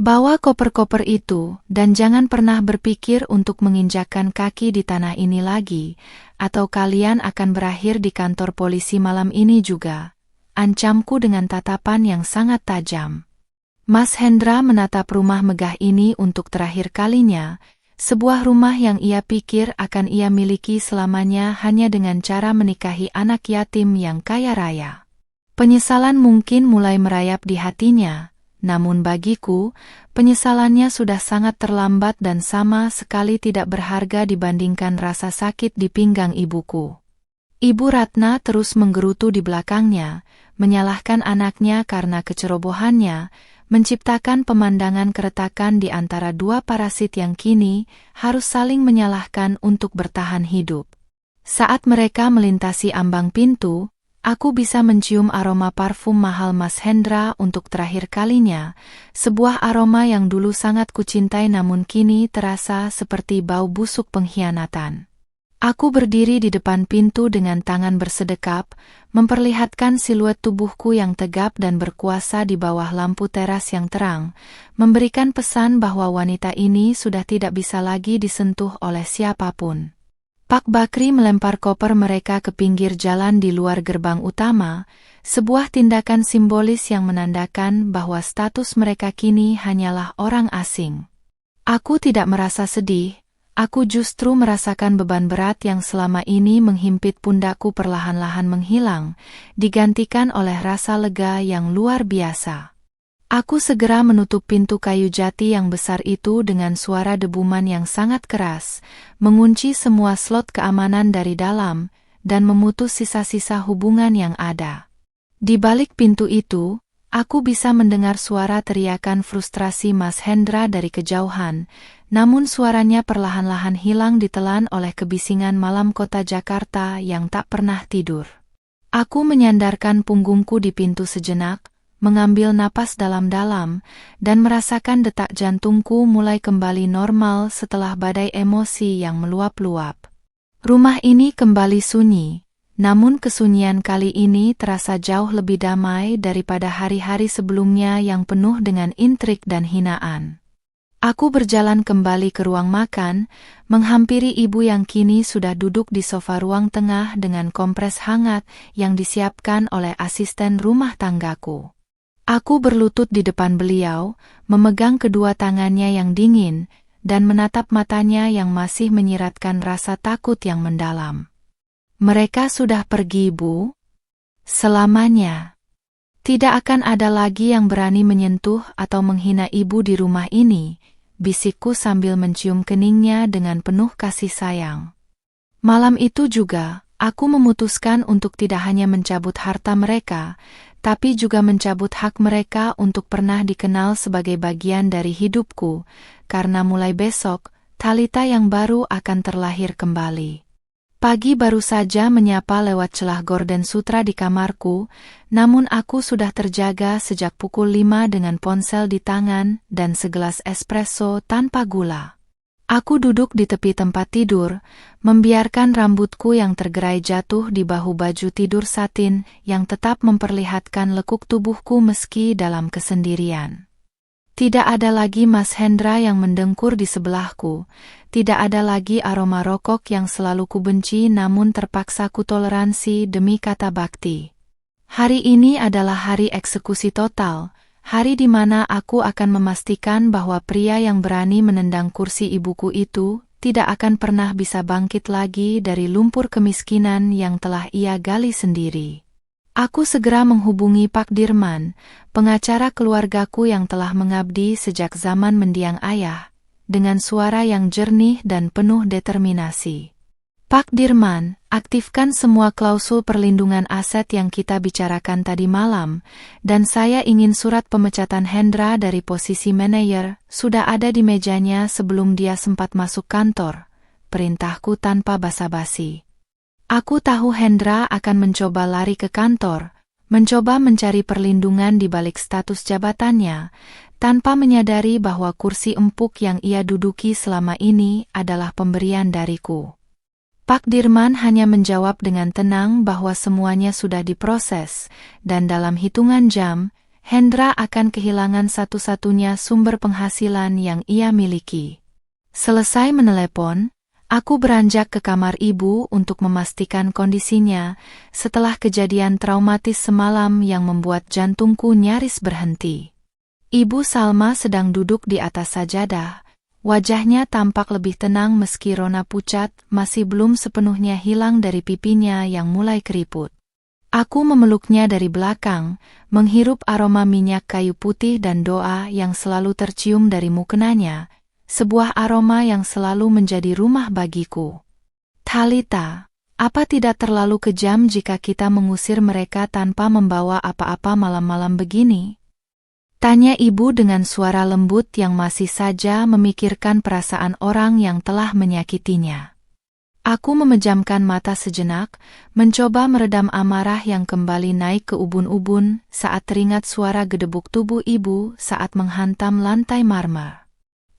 Bawa koper-koper itu dan jangan pernah berpikir untuk menginjakkan kaki di tanah ini lagi, atau kalian akan berakhir di kantor polisi malam ini juga, ancamku dengan tatapan yang sangat tajam. Mas Hendra menatap rumah megah ini untuk terakhir kalinya, sebuah rumah yang ia pikir akan ia miliki selamanya hanya dengan cara menikahi anak yatim yang kaya raya. Penyesalan mungkin mulai merayap di hatinya. Namun bagiku, penyesalannya sudah sangat terlambat dan sama sekali tidak berharga dibandingkan rasa sakit di pinggang ibuku. Ibu Ratna terus menggerutu di belakangnya, menyalahkan anaknya karena kecerobohannya, menciptakan pemandangan keretakan di antara dua parasit yang kini harus saling menyalahkan untuk bertahan hidup. Saat mereka melintasi ambang pintu, aku bisa mencium aroma parfum mahal Mas Hendra untuk terakhir kalinya, sebuah aroma yang dulu sangat kucintai namun kini terasa seperti bau busuk pengkhianatan. Aku berdiri di depan pintu dengan tangan bersedekap, memperlihatkan siluet tubuhku yang tegap dan berkuasa di bawah lampu teras yang terang, memberikan pesan bahwa wanita ini sudah tidak bisa lagi disentuh oleh siapapun. Pak Bakri melempar koper mereka ke pinggir jalan di luar gerbang utama, sebuah tindakan simbolis yang menandakan bahwa status mereka kini hanyalah orang asing. Aku tidak merasa sedih, aku justru merasakan beban berat yang selama ini menghimpit pundakku perlahan-lahan menghilang, digantikan oleh rasa lega yang luar biasa. Aku segera menutup pintu kayu jati yang besar itu dengan suara debuman yang sangat keras, mengunci semua slot keamanan dari dalam, dan memutus sisa-sisa hubungan yang ada. Di balik pintu itu, aku bisa mendengar suara teriakan frustrasi Mas Hendra dari kejauhan, namun suaranya perlahan-lahan hilang ditelan oleh kebisingan malam kota Jakarta yang tak pernah tidur. Aku menyandarkan punggungku di pintu sejenak, mengambil napas dalam-dalam, dan merasakan detak jantungku mulai kembali normal setelah badai emosi yang meluap-luap. Rumah ini kembali sunyi, namun kesunyian kali ini terasa jauh lebih damai daripada hari-hari sebelumnya yang penuh dengan intrik dan hinaan. Aku berjalan kembali ke ruang makan, menghampiri ibu yang kini sudah duduk di sofa ruang tengah dengan kompres hangat yang disiapkan oleh asisten rumah tanggaku. Aku berlutut di depan beliau, memegang kedua tangannya yang dingin, dan menatap matanya yang masih menyiratkan rasa takut yang mendalam. Mereka sudah pergi, Bu? Selamanya. Tidak akan ada lagi yang berani menyentuh atau menghina ibu di rumah ini, bisikku sambil mencium keningnya dengan penuh kasih sayang. Malam itu juga, aku memutuskan untuk tidak hanya mencabut harta mereka, tapi juga mencabut hak mereka untuk pernah dikenal sebagai bagian dari hidupku, karena mulai besok, Thalita yang baru akan terlahir kembali. Pagi baru saja menyapa lewat celah gorden sutra di kamarku, namun aku sudah terjaga sejak pukul 5 dengan ponsel di tangan dan segelas espresso tanpa gula. Aku duduk di tepi tempat tidur, membiarkan rambutku yang tergerai jatuh di bahu baju tidur satin yang tetap memperlihatkan lekuk tubuhku meski dalam kesendirian. Tidak ada lagi Mas Hendra yang mendengkur di sebelahku, tidak ada lagi aroma rokok yang selalu kubenci namun terpaksa kutoleransi demi kata bakti. Hari ini adalah hari eksekusi total, hari di mana aku akan memastikan bahwa pria yang berani menendang kursi ibuku itu tidak akan pernah bisa bangkit lagi dari lumpur kemiskinan yang telah ia gali sendiri. Aku segera menghubungi Pak Dirman, pengacara keluargaku yang telah mengabdi sejak zaman mendiang ayah, dengan suara yang jernih dan penuh determinasi. Pak Dirman, aktifkan semua klausul perlindungan aset yang kita bicarakan tadi malam, dan saya ingin surat pemecatan Hendra dari posisi manajer sudah ada di mejanya sebelum dia sempat masuk kantor. Perintahku tanpa basa-basi. Aku tahu Hendra akan mencoba lari ke kantor, mencoba mencari perlindungan di balik status jabatannya, tanpa menyadari bahwa kursi empuk yang ia duduki selama ini adalah pemberian dariku. Pak Dirman hanya menjawab dengan tenang bahwa semuanya sudah diproses, dan dalam hitungan jam, Hendra akan kehilangan satu-satunya sumber penghasilan yang ia miliki. Selesai menelepon, aku beranjak ke kamar ibu untuk memastikan kondisinya setelah kejadian traumatis semalam yang membuat jantungku nyaris berhenti. Ibu Salma sedang duduk di atas sajadah. Wajahnya tampak lebih tenang meski rona pucat masih belum sepenuhnya hilang dari pipinya yang mulai keriput. Aku memeluknya dari belakang, menghirup aroma minyak kayu putih dan doa yang selalu tercium dari mukenanya. Sebuah aroma yang selalu menjadi rumah bagiku. Thalita, apa tidak terlalu kejam jika kita mengusir mereka tanpa membawa apa-apa malam-malam begini? Tanya ibu dengan suara lembut yang masih saja memikirkan perasaan orang yang telah menyakitinya. Aku memejamkan mata sejenak, mencoba meredam amarah yang kembali naik ke ubun-ubun saat teringat suara gedebuk tubuh ibu saat menghantam lantai marmer.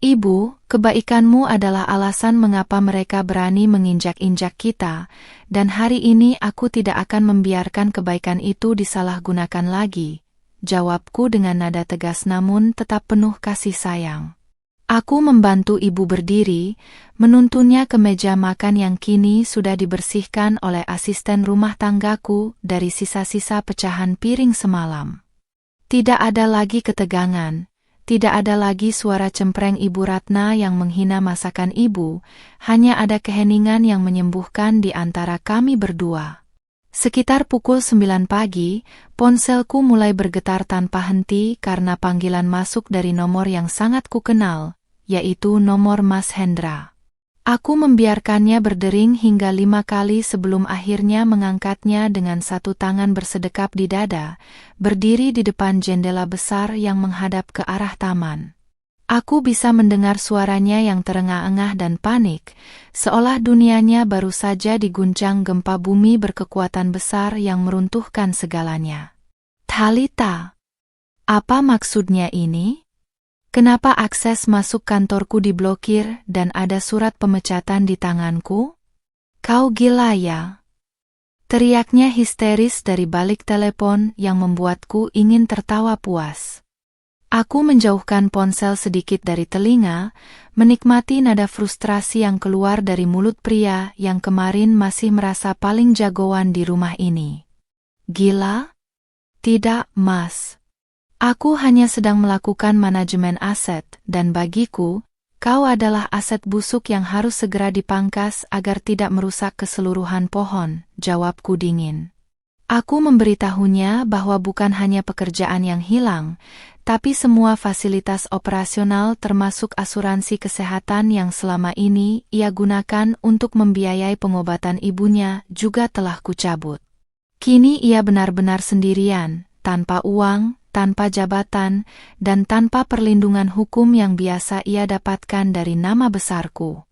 Ibu, kebaikanmu adalah alasan mengapa mereka berani menginjak-injak kita, dan hari ini aku tidak akan membiarkan kebaikan itu disalahgunakan lagi. Jawabku dengan nada tegas namun tetap penuh kasih sayang. Aku membantu ibu berdiri, menuntunnya ke meja makan yang kini sudah dibersihkan oleh asisten rumah tanggaku dari sisa-sisa pecahan piring semalam. Tidak ada lagi ketegangan. Tidak ada lagi suara cempreng Ibu Ratna yang menghina masakan ibu, hanya ada keheningan yang menyembuhkan di antara kami berdua. Sekitar pukul 9 pagi, ponselku mulai bergetar tanpa henti karena panggilan masuk dari nomor yang sangat kukenal, yaitu nomor Mas Hendra. Aku membiarkannya berdering hingga 5 kali sebelum akhirnya mengangkatnya dengan satu tangan bersedekap di dada, berdiri di depan jendela besar yang menghadap ke arah taman. Aku bisa mendengar suaranya yang terengah-engah dan panik, seolah dunianya baru saja diguncang gempa bumi berkekuatan besar yang meruntuhkan segalanya. Thalita, apa maksudnya ini? Kenapa akses masuk kantorku diblokir dan ada surat pemecatan di tanganku? Kau gila ya? Teriaknya histeris dari balik telepon yang membuatku ingin tertawa puas. Aku menjauhkan ponsel sedikit dari telinga, menikmati nada frustrasi yang keluar dari mulut pria yang kemarin masih merasa paling jagoan di rumah ini. Gila? Tidak, Mas. Aku hanya sedang melakukan manajemen aset, dan bagiku, kau adalah aset busuk yang harus segera dipangkas agar tidak merusak keseluruhan pohon, jawabku dingin. Aku memberitahunya bahwa bukan hanya pekerjaan yang hilang, tapi semua fasilitas operasional termasuk asuransi kesehatan yang selama ini ia gunakan untuk membiayai pengobatan ibunya juga telah kucabut. Kini ia benar-benar sendirian, tanpa uang, tanpa jabatan, dan tanpa perlindungan hukum yang biasa ia dapatkan dari nama besarku.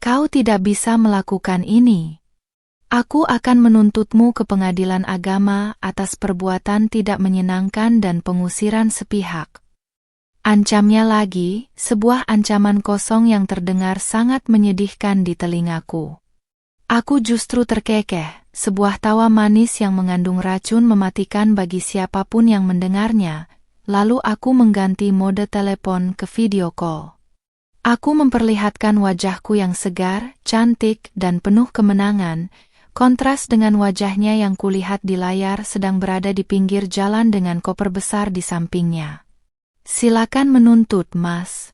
Kau tidak bisa melakukan ini. Aku akan menuntutmu ke pengadilan agama atas perbuatan tidak menyenangkan dan pengusiran sepihak. Ancamnya lagi, sebuah ancaman kosong yang terdengar sangat menyedihkan di telingaku. Aku justru terkekeh, sebuah tawa manis yang mengandung racun mematikan bagi siapapun yang mendengarnya, lalu aku mengganti mode telepon ke video call. Aku memperlihatkan wajahku yang segar, cantik, dan penuh kemenangan, kontras dengan wajahnya yang kulihat di layar sedang berada di pinggir jalan dengan koper besar di sampingnya. Silakan menuntut, Mas.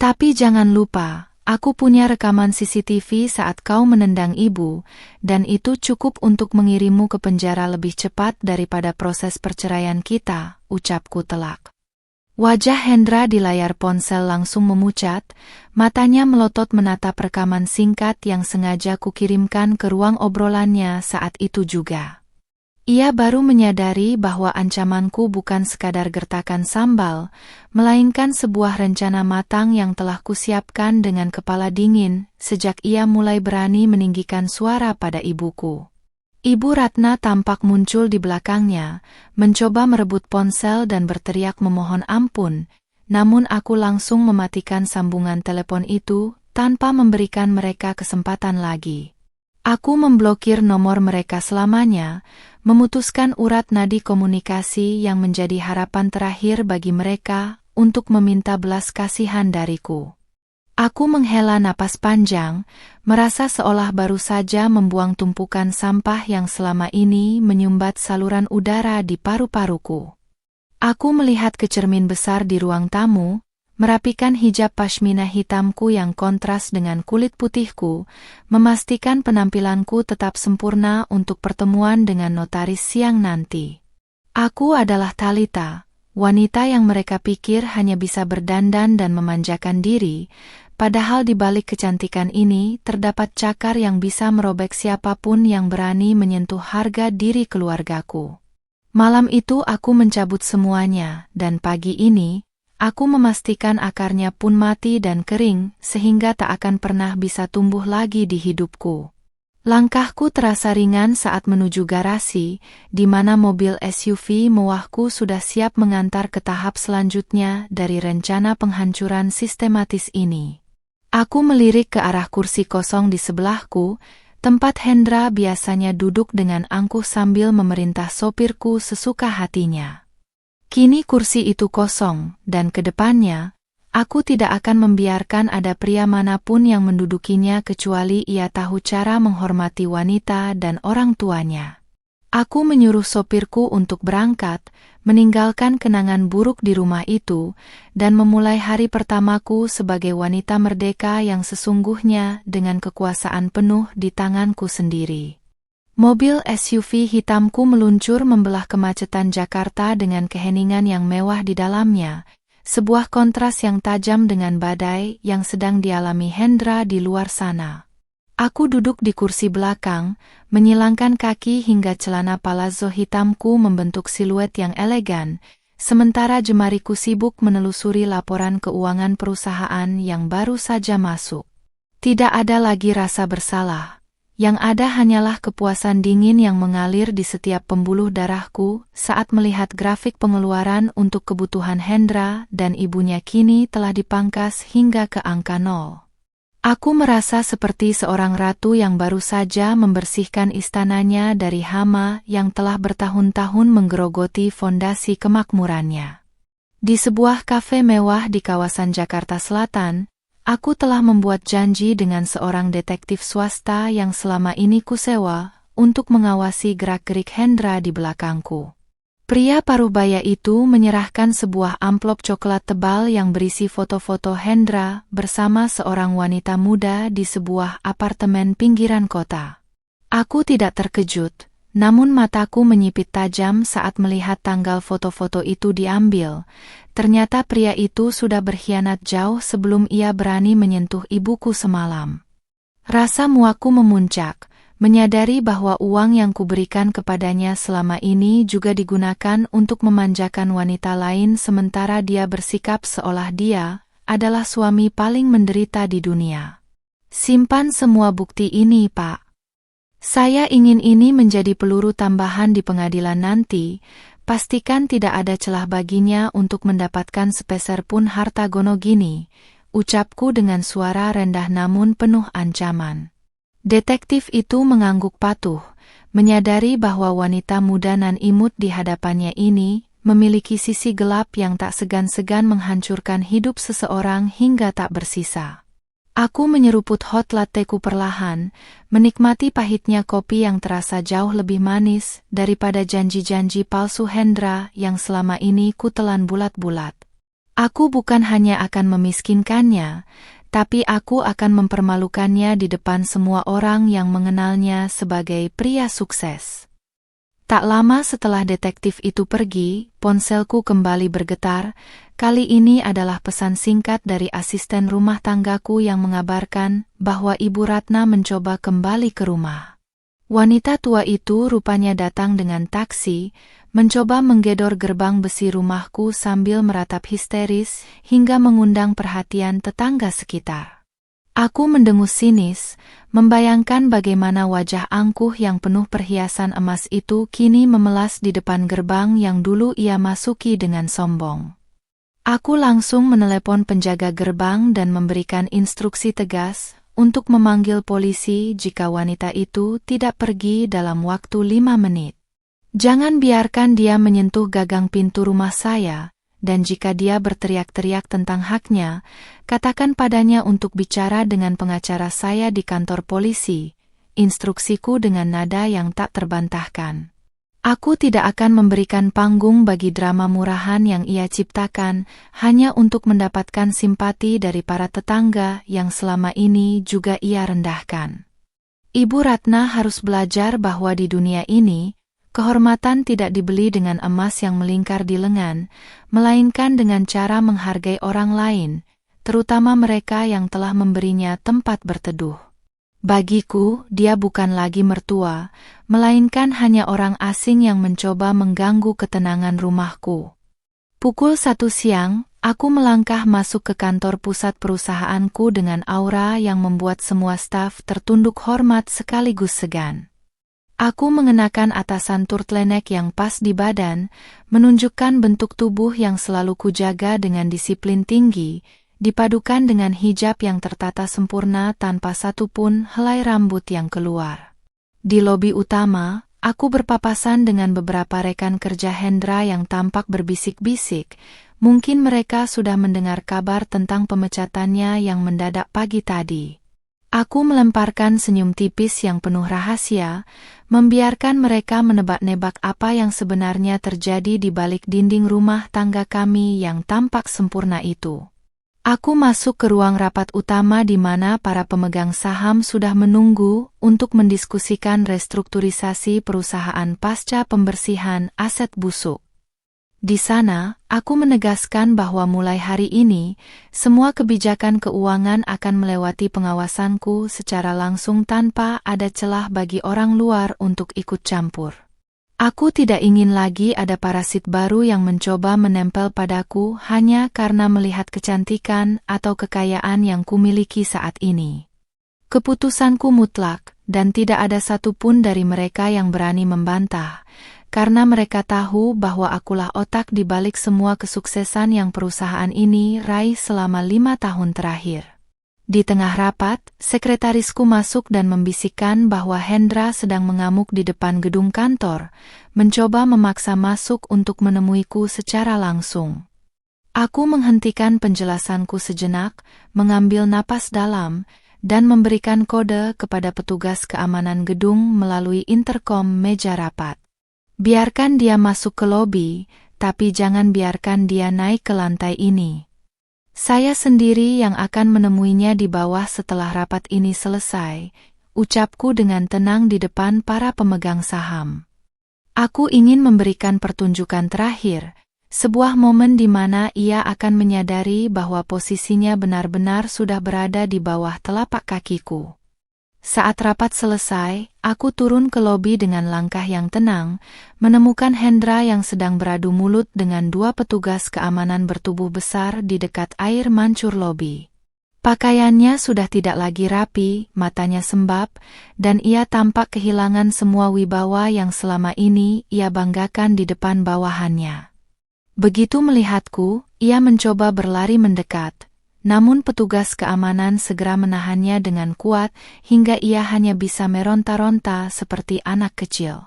Tapi jangan lupa, aku punya rekaman CCTV saat kau menendang ibu, dan itu cukup untuk mengirimmu ke penjara lebih cepat daripada proses perceraian kita, ucapku telak. Wajah Hendra di layar ponsel langsung memucat, matanya melotot menatap rekaman singkat yang sengaja kukirimkan ke ruang obrolannya saat itu juga. Ia baru menyadari bahwa ancamanku bukan sekadar gertakan sambal, melainkan sebuah rencana matang yang telah kusiapkan dengan kepala dingin sejak ia mulai berani meninggikan suara pada ibuku. Ibu Ratna tampak muncul di belakangnya, mencoba merebut ponsel dan berteriak memohon ampun, namun aku langsung mematikan sambungan telepon itu tanpa memberikan mereka kesempatan lagi. Aku memblokir nomor mereka selamanya, memutuskan urat nadi komunikasi yang menjadi harapan terakhir bagi mereka untuk meminta belas kasihan dariku. Aku menghela napas panjang, merasa seolah baru saja membuang tumpukan sampah yang selama ini menyumbat saluran udara di paru-paruku. Aku melihat ke cermin besar di ruang tamu, merapikan hijab pashmina hitamku yang kontras dengan kulit putihku, memastikan penampilanku tetap sempurna untuk pertemuan dengan notaris siang nanti. Aku adalah Thalita, wanita yang mereka pikir hanya bisa berdandan dan memanjakan diri, padahal di balik kecantikan ini terdapat cakar yang bisa merobek siapapun yang berani menyentuh harga diri keluargaku. Malam itu aku mencabut semuanya, dan pagi ini, aku memastikan akarnya pun mati dan kering, sehingga tak akan pernah bisa tumbuh lagi di hidupku. Langkahku terasa ringan saat menuju garasi, di mana mobil SUV mewahku sudah siap mengantar ke tahap selanjutnya dari rencana penghancuran sistematis ini. Aku melirik ke arah kursi kosong di sebelahku, tempat Hendra biasanya duduk dengan angkuh sambil memerintah sopirku sesuka hatinya. Kini kursi itu kosong, dan ke depannya, aku tidak akan membiarkan ada pria manapun yang mendudukinya kecuali ia tahu cara menghormati wanita dan orang tuanya. Aku menyuruh sopirku untuk berangkat, meninggalkan kenangan buruk di rumah itu, dan memulai hari pertamaku sebagai wanita merdeka yang sesungguhnya dengan kekuasaan penuh di tanganku sendiri. Mobil SUV hitamku meluncur membelah kemacetan Jakarta dengan keheningan yang mewah di dalamnya, sebuah kontras yang tajam dengan badai yang sedang dialami Hendra di luar sana. Aku duduk di kursi belakang, menyilangkan kaki hingga celana palazzo hitamku membentuk siluet yang elegan, sementara jemariku sibuk menelusuri laporan keuangan perusahaan yang baru saja masuk. Tidak ada lagi rasa bersalah, yang ada hanyalah kepuasan dingin yang mengalir di setiap pembuluh darahku saat melihat grafik pengeluaran untuk kebutuhan Hendra dan ibunya kini telah dipangkas hingga ke angka 0. Aku merasa seperti seorang ratu yang baru saja membersihkan istananya dari hama yang telah bertahun-tahun menggerogoti fondasi kemakmurannya. Di sebuah kafe mewah di kawasan Jakarta Selatan, aku telah membuat janji dengan seorang detektif swasta yang selama ini kusewa untuk mengawasi gerak-gerik Hendra di belakangku. Pria paruh-baya itu menyerahkan sebuah amplop coklat tebal yang berisi foto-foto Hendra bersama seorang wanita muda di sebuah apartemen pinggiran kota. Aku tidak terkejut, namun mataku menyipit tajam saat melihat tanggal foto-foto itu diambil. Ternyata pria itu sudah berkhianat jauh sebelum ia berani menyentuh ibuku semalam. Rasa muakku memuncak, menyadari bahwa uang yang kuberikan kepadanya selama ini juga digunakan untuk memanjakan wanita lain sementara dia bersikap seolah dia adalah suami paling menderita di dunia. Simpan semua bukti ini, Pak. Saya ingin ini menjadi peluru tambahan di pengadilan nanti. Pastikan tidak ada celah baginya untuk mendapatkan sepeser pun harta Gonogini, ucapku dengan suara rendah namun penuh ancaman. Detektif itu mengangguk patuh, menyadari bahwa wanita muda nan imut di hadapannya ini memiliki sisi gelap yang tak segan-segan menghancurkan hidup seseorang hingga tak bersisa. Aku menyeruput hot latteku perlahan, menikmati pahitnya kopi yang terasa jauh lebih manis daripada janji-janji palsu Hendra yang selama ini kutelan bulat-bulat. Aku bukan hanya akan memiskinkannya, tapi aku akan mempermalukannya di depan semua orang yang mengenalnya sebagai pria sukses. Tak lama setelah detektif itu pergi, ponselku kembali bergetar. Kali ini adalah pesan singkat dari asisten rumah tanggaku yang mengabarkan bahwa Ibu Ratna mencoba kembali ke rumah. Wanita tua itu rupanya datang dengan taksi, mencoba menggedor gerbang besi rumahku sambil meratap histeris hingga mengundang perhatian tetangga sekitar. Aku mendengus sinis, membayangkan bagaimana wajah angkuh yang penuh perhiasan emas itu kini memelas di depan gerbang yang dulu ia masuki dengan sombong. Aku langsung menelepon penjaga gerbang dan memberikan instruksi tegas untuk memanggil polisi jika wanita itu tidak pergi dalam waktu 5 menit. Jangan biarkan dia menyentuh gagang pintu rumah saya, dan jika dia berteriak-teriak tentang haknya, katakan padanya untuk bicara dengan pengacara saya di kantor polisi, instruksiku dengan nada yang tak terbantahkan. Aku tidak akan memberikan panggung bagi drama murahan yang ia ciptakan hanya untuk mendapatkan simpati dari para tetangga yang selama ini juga ia rendahkan. Ibu Ratna harus belajar bahwa di dunia ini, kehormatan tidak dibeli dengan emas yang melingkar di lengan, melainkan dengan cara menghargai orang lain, terutama mereka yang telah memberinya tempat berteduh. Bagiku, dia bukan lagi mertua, melainkan hanya orang asing yang mencoba mengganggu ketenangan rumahku. Pukul 1 siang, aku melangkah masuk ke kantor pusat perusahaanku dengan aura yang membuat semua staf tertunduk hormat sekaligus segan. Aku mengenakan atasan turtleneck yang pas di badan, menunjukkan bentuk tubuh yang selalu kujaga dengan disiplin tinggi, dipadukan dengan hijab yang tertata sempurna tanpa satupun helai rambut yang keluar. Di lobi utama, aku berpapasan dengan beberapa rekan kerja Hendra yang tampak berbisik-bisik. Mungkin mereka sudah mendengar kabar tentang pemecatannya yang mendadak pagi tadi. Aku melemparkan senyum tipis yang penuh rahasia, membiarkan mereka menebak-nebak apa yang sebenarnya terjadi di balik dinding rumah tangga kami yang tampak sempurna itu. Aku masuk ke ruang rapat utama di mana para pemegang saham sudah menunggu untuk mendiskusikan restrukturisasi perusahaan pasca pembersihan aset busuk. Di sana, aku menegaskan bahwa mulai hari ini, semua kebijakan keuangan akan melewati pengawasanku secara langsung tanpa ada celah bagi orang luar untuk ikut campur. Aku tidak ingin lagi ada parasit baru yang mencoba menempel padaku hanya karena melihat kecantikan atau kekayaan yang kumiliki saat ini. Keputusanku mutlak, dan tidak ada satupun dari mereka yang berani membantah, karena mereka tahu bahwa akulah otak di balik semua kesuksesan yang perusahaan ini raih selama 5 tahun terakhir. Di tengah rapat, sekretarisku masuk dan membisikkan bahwa Hendra sedang mengamuk di depan gedung kantor, mencoba memaksa masuk untuk menemuiku secara langsung. Aku menghentikan penjelasanku sejenak, mengambil napas dalam, dan memberikan kode kepada petugas keamanan gedung melalui interkom meja rapat. Biarkan dia masuk ke lobi, tapi jangan biarkan dia naik ke lantai ini. Saya sendiri yang akan menemuinya di bawah setelah rapat ini selesai, ucapku dengan tenang di depan para pemegang saham. Aku ingin memberikan pertunjukan terakhir, sebuah momen di mana ia akan menyadari bahwa posisinya benar-benar sudah berada di bawah telapak kakiku. Saat rapat selesai, aku turun ke lobi dengan langkah yang tenang, menemukan Hendra yang sedang beradu mulut dengan dua petugas keamanan bertubuh besar di dekat air mancur lobi. Pakaiannya sudah tidak lagi rapi, matanya sembab, dan ia tampak kehilangan semua wibawa yang selama ini ia banggakan di depan bawahannya. Begitu melihatku, ia mencoba berlari mendekat, namun petugas keamanan segera menahannya dengan kuat hingga ia hanya bisa meronta-ronta seperti anak kecil.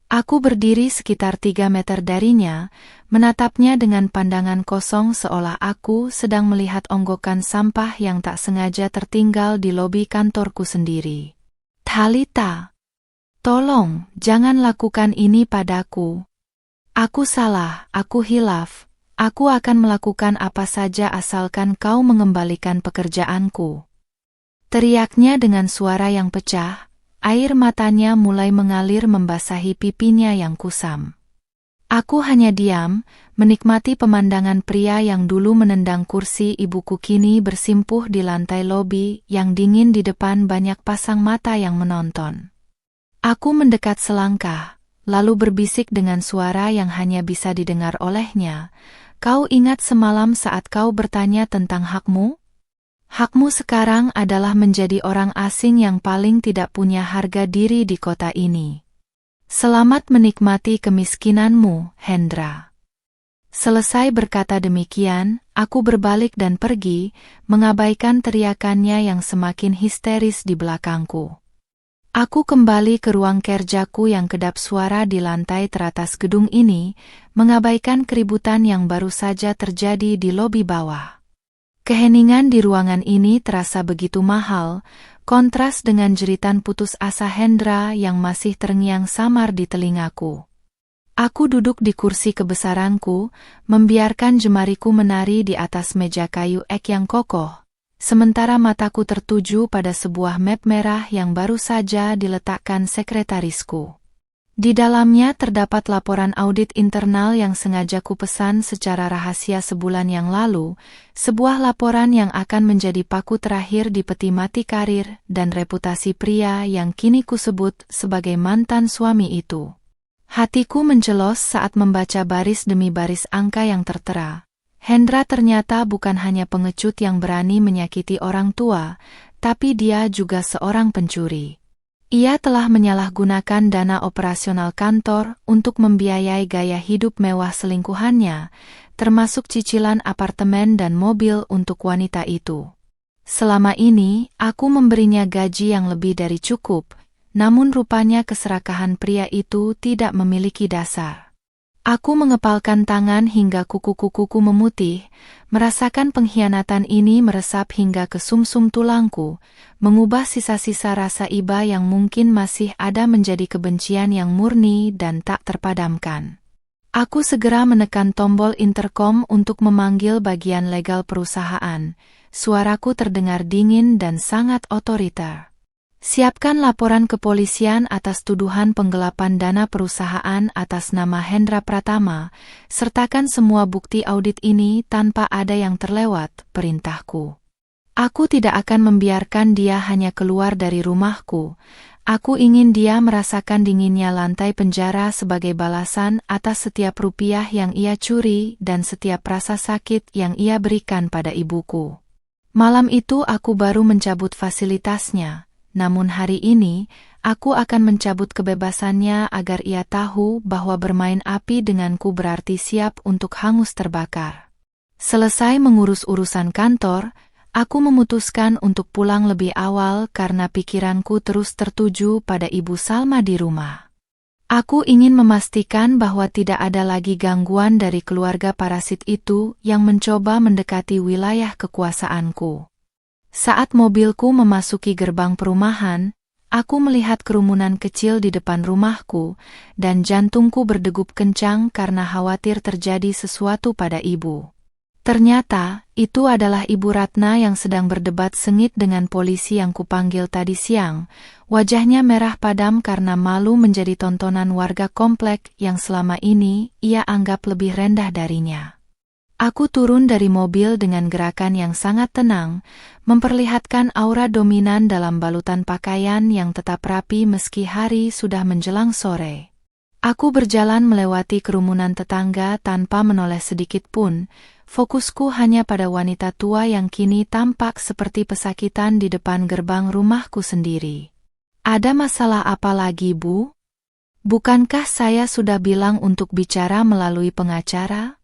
Aku berdiri sekitar 3 meter darinya, menatapnya dengan pandangan kosong seolah aku sedang melihat onggokan sampah yang tak sengaja tertinggal di lobi kantorku sendiri. "Thalita, tolong, jangan lakukan ini padaku. Aku salah, aku hilaf. Aku akan melakukan apa saja asalkan kau mengembalikan pekerjaanku." Teriaknya dengan suara yang pecah. Air matanya mulai mengalir membasahi pipinya yang kusam. Aku hanya diam, menikmati pemandangan pria yang dulu menendang kursi ibuku kini bersimpuh di lantai lobi yang dingin di depan banyak pasang mata yang menonton. Aku mendekat selangkah, lalu berbisik dengan suara yang hanya bisa didengar olehnya, "Kau ingat semalam saat kau bertanya tentang hakmu? Hakmu sekarang adalah menjadi orang asing yang paling tidak punya harga diri di kota ini. Selamat menikmati kemiskinanmu, Hendra." Selesai berkata demikian, aku berbalik dan pergi, mengabaikan teriakannya yang semakin histeris di belakangku. Aku kembali ke ruang kerjaku yang kedap suara di lantai teratas gedung ini, mengabaikan keributan yang baru saja terjadi di lobi bawah. Keheningan di ruangan ini terasa begitu mahal, kontras dengan jeritan putus asa Hendra yang masih terngiang samar di telingaku. Aku duduk di kursi kebesaranku, membiarkan jemariku menari di atas meja kayu ek yang kokoh, sementara mataku tertuju pada sebuah map merah yang baru saja diletakkan sekretarisku. Di dalamnya terdapat laporan audit internal yang sengaja kupesan secara rahasia sebulan yang lalu, sebuah laporan yang akan menjadi paku terakhir di peti mati karir dan reputasi pria yang kini kusebut sebagai mantan suami itu. Hatiku mencelos saat membaca baris demi baris angka yang tertera. Hendra ternyata bukan hanya pengecut yang berani menyakiti orang tua, tapi dia juga seorang pencuri. Ia telah menyalahgunakan dana operasional kantor untuk membiayai gaya hidup mewah selingkuhannya, termasuk cicilan apartemen dan mobil untuk wanita itu. Selama ini, aku memberinya gaji yang lebih dari cukup, namun rupanya keserakahan pria itu tidak memiliki dasar. Aku mengepalkan tangan hingga kuku-kukuku memutih, merasakan pengkhianatan ini meresap hingga ke sumsum tulangku, mengubah sisa-sisa rasa iba yang mungkin masih ada menjadi kebencian yang murni dan tak terpadamkan. Aku segera menekan tombol interkom untuk memanggil bagian legal perusahaan. Suaraku terdengar dingin dan sangat otoriter. "Siapkan laporan kepolisian atas tuduhan penggelapan dana perusahaan atas nama Hendra Pratama, sertakan semua bukti audit ini tanpa ada yang terlewat," perintahku. Aku tidak akan membiarkan dia hanya keluar dari rumahku. Aku ingin dia merasakan dinginnya lantai penjara sebagai balasan atas setiap rupiah yang ia curi dan setiap rasa sakit yang ia berikan pada ibuku. Malam itu aku baru mencabut fasilitasnya. Namun hari ini, aku akan mencabut kebebasannya agar ia tahu bahwa bermain api denganku berarti siap untuk hangus terbakar. Selesai mengurus urusan kantor, aku memutuskan untuk pulang lebih awal karena pikiranku terus tertuju pada Ibu Salma di rumah. Aku ingin memastikan bahwa tidak ada lagi gangguan dari keluarga parasit itu yang mencoba mendekati wilayah kekuasaanku. Saat mobilku memasuki gerbang perumahan, aku melihat kerumunan kecil di depan rumahku, dan jantungku berdegup kencang karena khawatir terjadi sesuatu pada ibu. Ternyata, itu adalah Ibu Ratna yang sedang berdebat sengit dengan polisi yang kupanggil tadi siang. Wajahnya merah padam karena malu menjadi tontonan warga komplek yang selama ini ia anggap lebih rendah darinya. Aku turun dari mobil dengan gerakan yang sangat tenang, memperlihatkan aura dominan dalam balutan pakaian yang tetap rapi meski hari sudah menjelang sore. Aku berjalan melewati kerumunan tetangga tanpa menoleh sedikit pun. Fokusku hanya pada wanita tua yang kini tampak seperti pesakitan di depan gerbang rumahku sendiri. Ada masalah apa lagi, Bu? Bukankah saya sudah bilang untuk bicara melalui pengacara?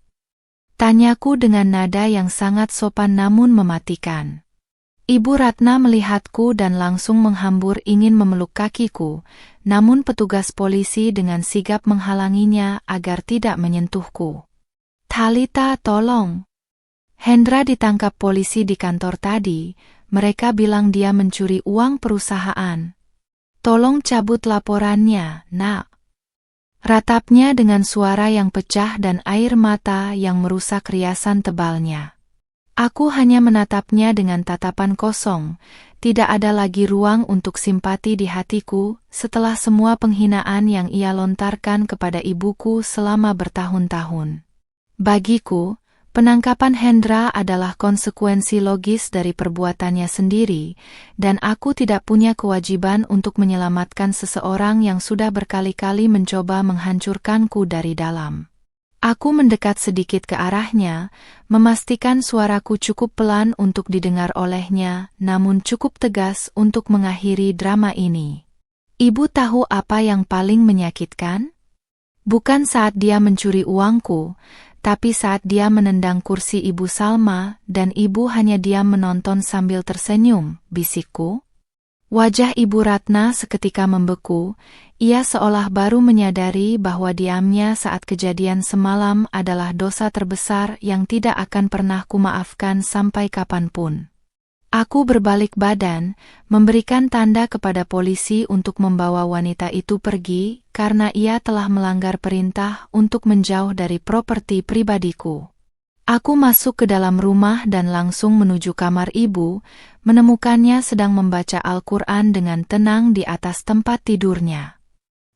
Tanyaku dengan nada yang sangat sopan namun mematikan. Ibu Ratna melihatku dan langsung menghambur ingin memeluk kakiku, namun petugas polisi dengan sigap menghalanginya agar tidak menyentuhku. Thalita, tolong. Hendra ditangkap polisi di kantor tadi, mereka bilang dia mencuri uang perusahaan. Tolong cabut laporannya, Nak. Ratapnya dengan suara yang pecah dan air mata yang merusak riasan tebalnya. Aku hanya menatapnya dengan tatapan kosong, tidak ada lagi ruang untuk simpati di hatiku setelah semua penghinaan yang ia lontarkan kepada ibuku selama bertahun-tahun. Bagiku, penangkapan Hendra adalah konsekuensi logis dari perbuatannya sendiri, dan aku tidak punya kewajiban untuk menyelamatkan seseorang yang sudah berkali-kali mencoba menghancurkanku dari dalam. Aku mendekat sedikit ke arahnya, memastikan suaraku cukup pelan untuk didengar olehnya, namun cukup tegas untuk mengakhiri drama ini. Ibu tahu apa yang paling menyakitkan? Bukan saat dia mencuri uangku, tapi saat dia menendang kursi Ibu Salma dan ibu hanya diam menonton sambil tersenyum, bisikku. Wajah Ibu Ratna seketika membeku, ia seolah baru menyadari bahwa diamnya saat kejadian semalam adalah dosa terbesar yang tidak akan pernah kumaafkan sampai kapanpun. Aku berbalik badan, memberikan tanda kepada polisi untuk membawa wanita itu pergi karena ia telah melanggar perintah untuk menjauh dari properti pribadiku. Aku masuk ke dalam rumah dan langsung menuju kamar ibu, menemukannya sedang membaca Al-Quran dengan tenang di atas tempat tidurnya.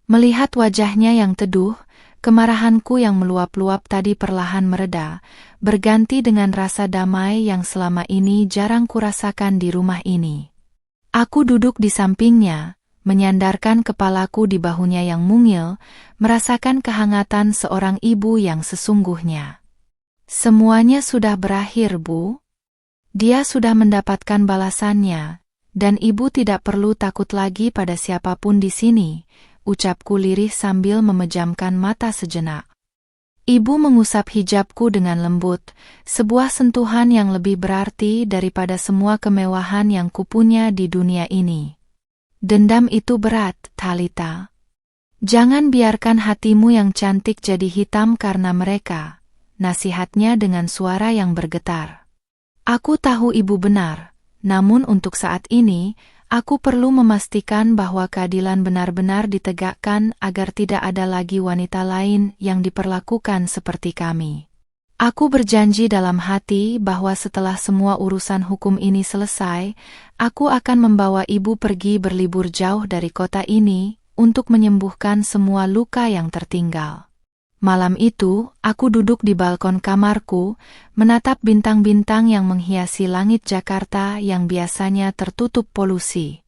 Melihat wajahnya yang teduh, kemarahanku yang meluap-luap tadi perlahan mereda, berganti dengan rasa damai yang selama ini jarang kurasakan di rumah ini. Aku duduk di sampingnya, menyandarkan kepalaku di bahunya yang mungil, merasakan kehangatan seorang ibu yang sesungguhnya. Semuanya sudah berakhir, Bu. Dia sudah mendapatkan balasannya, dan ibu tidak perlu takut lagi pada siapapun di sini, ucapku lirih sambil memejamkan mata sejenak. Ibu mengusap hijabku dengan lembut, sebuah sentuhan yang lebih berarti daripada semua kemewahan yang kupunya di dunia ini. Dendam itu berat, Thalita. Jangan biarkan hatimu yang cantik jadi hitam karena mereka, nasihatnya dengan suara yang bergetar. Aku tahu ibu benar, namun untuk saat ini, aku perlu memastikan bahwa keadilan benar-benar ditegakkan agar tidak ada lagi wanita lain yang diperlakukan seperti kami. Aku berjanji dalam hati bahwa setelah semua urusan hukum ini selesai, aku akan membawa ibu pergi berlibur jauh dari kota ini untuk menyembuhkan semua luka yang tertinggal. Malam itu, aku duduk di balkon kamarku, menatap bintang-bintang yang menghiasi langit Jakarta yang biasanya tertutup polusi.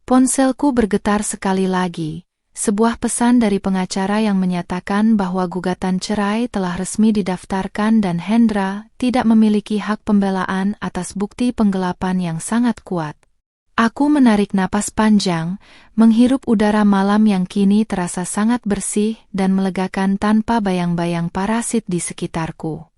Ponselku bergetar sekali lagi, sebuah pesan dari pengacara yang menyatakan bahwa gugatan cerai telah resmi didaftarkan dan Hendra tidak memiliki hak pembelaan atas bukti penggelapan yang sangat kuat. Aku menarik napas panjang, menghirup udara malam yang kini terasa sangat bersih dan melegakan tanpa bayang-bayang parasit di sekitarku.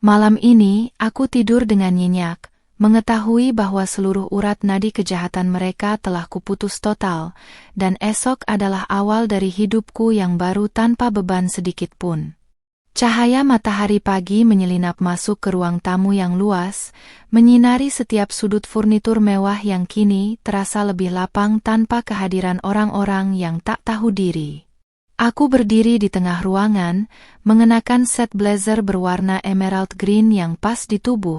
Malam ini, aku tidur dengan nyenyak, mengetahui bahwa seluruh urat nadi kejahatan mereka telah kuputus total, dan esok adalah awal dari hidupku yang baru tanpa beban sedikit pun. Cahaya matahari pagi menyelinap masuk ke ruang tamu yang luas, menyinari setiap sudut furnitur mewah yang kini terasa lebih lapang tanpa kehadiran orang-orang yang tak tahu diri. Aku berdiri di tengah ruangan, mengenakan set blazer berwarna emerald green yang pas di tubuh,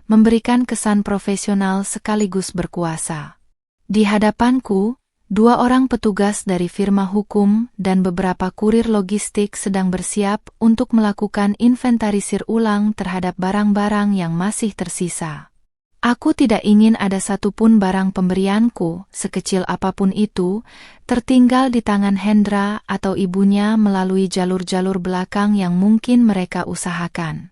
memberikan kesan profesional sekaligus berkuasa. Di hadapanku, 2 orang petugas dari firma hukum dan beberapa kurir logistik sedang bersiap untuk melakukan inventarisir ulang terhadap barang-barang yang masih tersisa. Aku tidak ingin ada satupun barang pemberianku, sekecil apapun itu, tertinggal di tangan Hendra atau ibunya melalui jalur-jalur belakang yang mungkin mereka usahakan.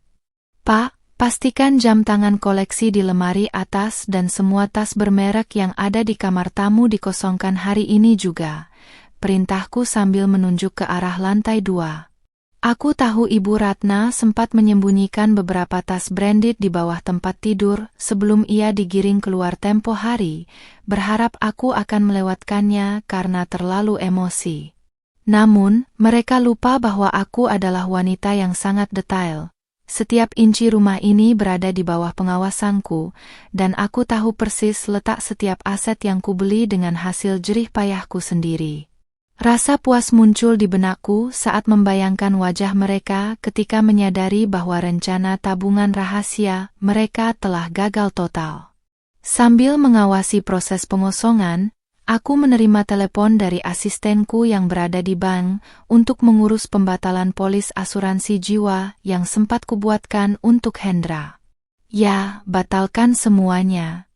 Pak, pastikan jam tangan koleksi di lemari atas dan semua tas bermerek yang ada di kamar tamu dikosongkan hari ini juga, perintahku sambil menunjuk ke arah lantai 2. Aku tahu Ibu Ratna sempat menyembunyikan beberapa tas branded di bawah tempat tidur sebelum ia digiring keluar tempo hari, berharap aku akan melewatkannya karena terlalu emosi. Namun, mereka lupa bahwa aku adalah wanita yang sangat detail. Setiap inci rumah ini berada di bawah pengawasanku, dan aku tahu persis letak setiap aset yang kubeli dengan hasil jerih payahku sendiri. Rasa puas muncul di benakku saat membayangkan wajah mereka ketika menyadari bahwa rencana tabungan rahasia mereka telah gagal total. Sambil mengawasi proses pengosongan, aku menerima telepon dari asistenku yang berada di bank untuk mengurus pembatalan polis asuransi jiwa yang sempat kubuatkan untuk Hendra. Ya, batalkan semuanya.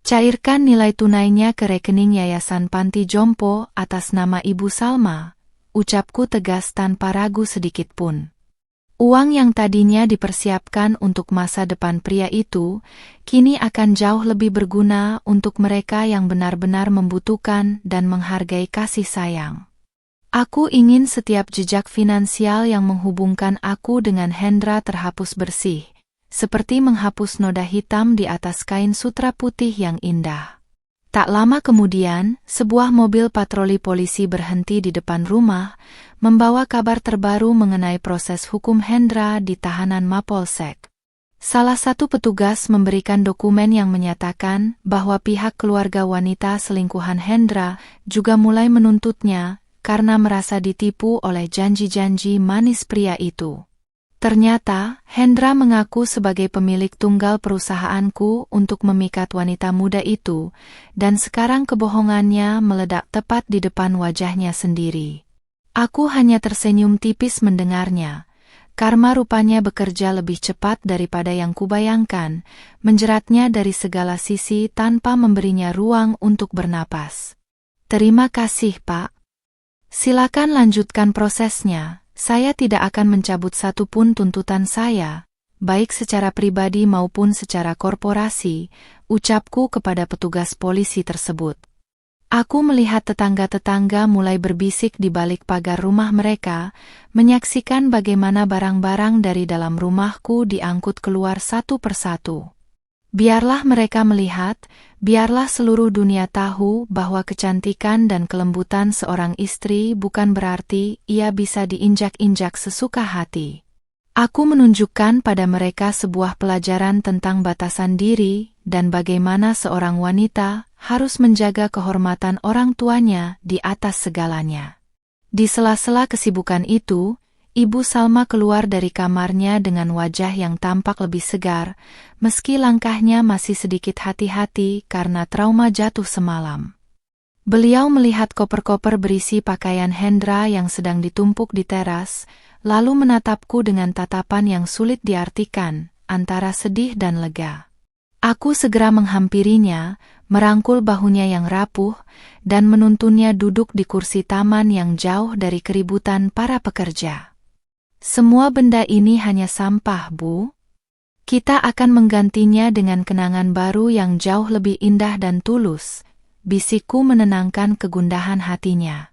Cairkan nilai tunainya ke rekening Yayasan Panti Jompo atas nama Ibu Salma, ucapku tegas tanpa ragu sedikitpun. Uang yang tadinya dipersiapkan untuk masa depan pria itu, kini akan jauh lebih berguna untuk mereka yang benar-benar membutuhkan dan menghargai kasih sayang. Aku ingin setiap jejak finansial yang menghubungkan aku dengan Hendra terhapus bersih, seperti menghapus noda hitam di atas kain sutra putih yang indah. Tak lama kemudian, sebuah mobil patroli polisi berhenti di depan rumah, membawa kabar terbaru mengenai proses hukum Hendra di tahanan Mapolsek. Salah satu petugas memberikan dokumen yang menyatakan bahwa pihak keluarga wanita selingkuhan Hendra juga mulai menuntutnya karena merasa ditipu oleh janji-janji manis pria itu. Ternyata, Hendra mengaku sebagai pemilik tunggal perusahaanku untuk memikat wanita muda itu, dan sekarang kebohongannya meledak tepat di depan wajahnya sendiri. Aku hanya tersenyum tipis mendengarnya. Karma rupanya bekerja lebih cepat daripada yang kubayangkan, menjeratnya dari segala sisi tanpa memberinya ruang untuk bernapas. Terima kasih, Pak. Silakan lanjutkan prosesnya. Saya tidak akan mencabut satupun tuntutan saya, baik secara pribadi maupun secara korporasi, ucapku kepada petugas polisi tersebut. Aku melihat tetangga-tetangga mulai berbisik di balik pagar rumah mereka, menyaksikan bagaimana barang-barang dari dalam rumahku diangkut keluar satu persatu. Biarlah mereka melihat, biarlah seluruh dunia tahu bahwa kecantikan dan kelembutan seorang istri bukan berarti ia bisa diinjak-injak sesuka hati. Aku menunjukkan pada mereka sebuah pelajaran tentang batasan diri dan bagaimana seorang wanita harus menjaga kehormatan orang tuanya di atas segalanya. Di sela-sela kesibukan itu, Ibu Salma keluar dari kamarnya dengan wajah yang tampak lebih segar, meski langkahnya masih sedikit hati-hati karena trauma jatuh semalam. Beliau melihat koper-koper berisi pakaian Hendra yang sedang ditumpuk di teras, lalu menatapku dengan tatapan yang sulit diartikan, antara sedih dan lega. Aku segera menghampirinya, merangkul bahunya yang rapuh, dan menuntunnya duduk di kursi taman yang jauh dari keributan para pekerja. Semua benda ini hanya sampah, Bu. Kita akan menggantinya dengan kenangan baru yang jauh lebih indah dan tulus, bisikku menenangkan kegundahan hatinya.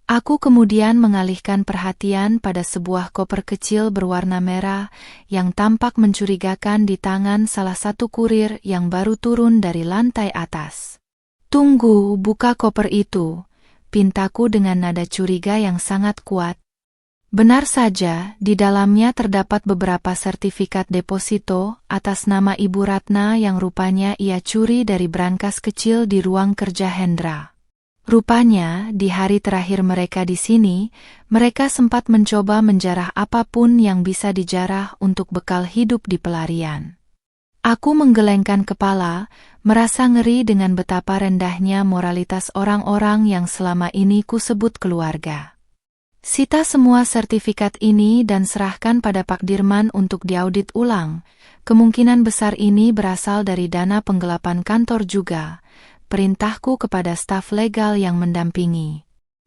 Aku kemudian mengalihkan perhatian pada sebuah koper kecil berwarna merah yang tampak mencurigakan di tangan salah satu kurir yang baru turun dari lantai atas. Tunggu, buka koper itu, pintaku dengan nada curiga yang sangat kuat. Benar saja, di dalamnya terdapat beberapa sertifikat deposito atas nama Ibu Ratna yang rupanya ia curi dari brankas kecil di ruang kerja Hendra. Rupanya, di hari terakhir mereka di sini, mereka sempat mencoba menjarah apapun yang bisa dijarah untuk bekal hidup di pelarian. Aku menggelengkan kepala, merasa ngeri dengan betapa rendahnya moralitas orang-orang yang selama ini kusebut keluarga. Sita semua sertifikat ini dan serahkan pada Pak Dirman untuk diaudit ulang. Kemungkinan besar ini berasal dari dana penggelapan kantor juga. Perintahku kepada staf legal yang mendampingi.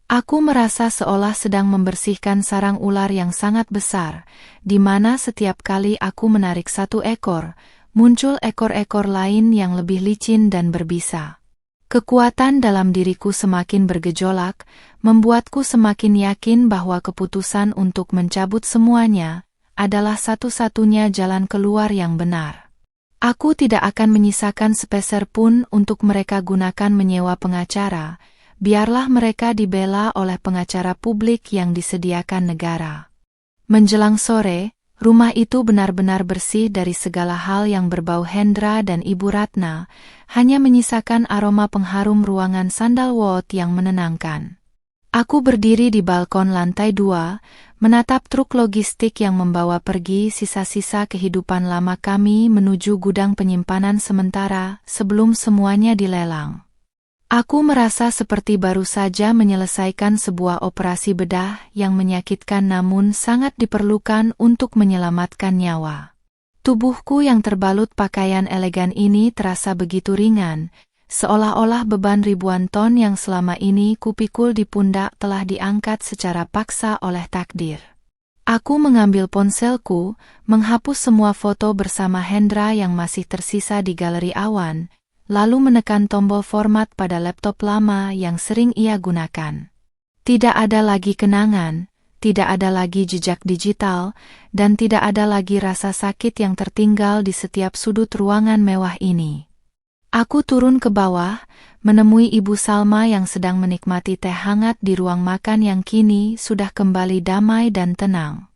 Aku merasa seolah sedang membersihkan sarang ular yang sangat besar, di mana setiap kali aku menarik satu ekor, muncul ekor-ekor lain yang lebih licin dan berbisa. Kekuatan dalam diriku semakin bergejolak, membuatku semakin yakin bahwa keputusan untuk mencabut semuanya adalah satu-satunya jalan keluar yang benar. Aku tidak akan menyisakan sepeser pun untuk mereka gunakan menyewa pengacara, biarlah mereka dibela oleh pengacara publik yang disediakan negara. Menjelang sore, rumah itu benar-benar bersih dari segala hal yang berbau Hendra dan Ibu Ratna, hanya menyisakan aroma pengharum ruangan sandalwood yang menenangkan. Aku berdiri di balkon lantai 2, menatap truk logistik yang membawa pergi sisa-sisa kehidupan lama kami menuju gudang penyimpanan sementara sebelum semuanya dilelang. Aku merasa seperti baru saja menyelesaikan sebuah operasi bedah yang menyakitkan namun sangat diperlukan untuk menyelamatkan nyawa. Tubuhku yang terbalut pakaian elegan ini terasa begitu ringan, seolah-olah beban ribuan ton yang selama ini kupikul di pundak telah diangkat secara paksa oleh takdir. Aku mengambil ponselku, menghapus semua foto bersama Hendra yang masih tersisa di galeri awan, lalu menekan tombol format pada laptop lama yang sering ia gunakan. Tidak ada lagi kenangan, tidak ada lagi jejak digital, dan tidak ada lagi rasa sakit yang tertinggal di setiap sudut ruangan mewah ini. Aku turun ke bawah, menemui Ibu Salma yang sedang menikmati teh hangat di ruang makan yang kini sudah kembali damai dan tenang.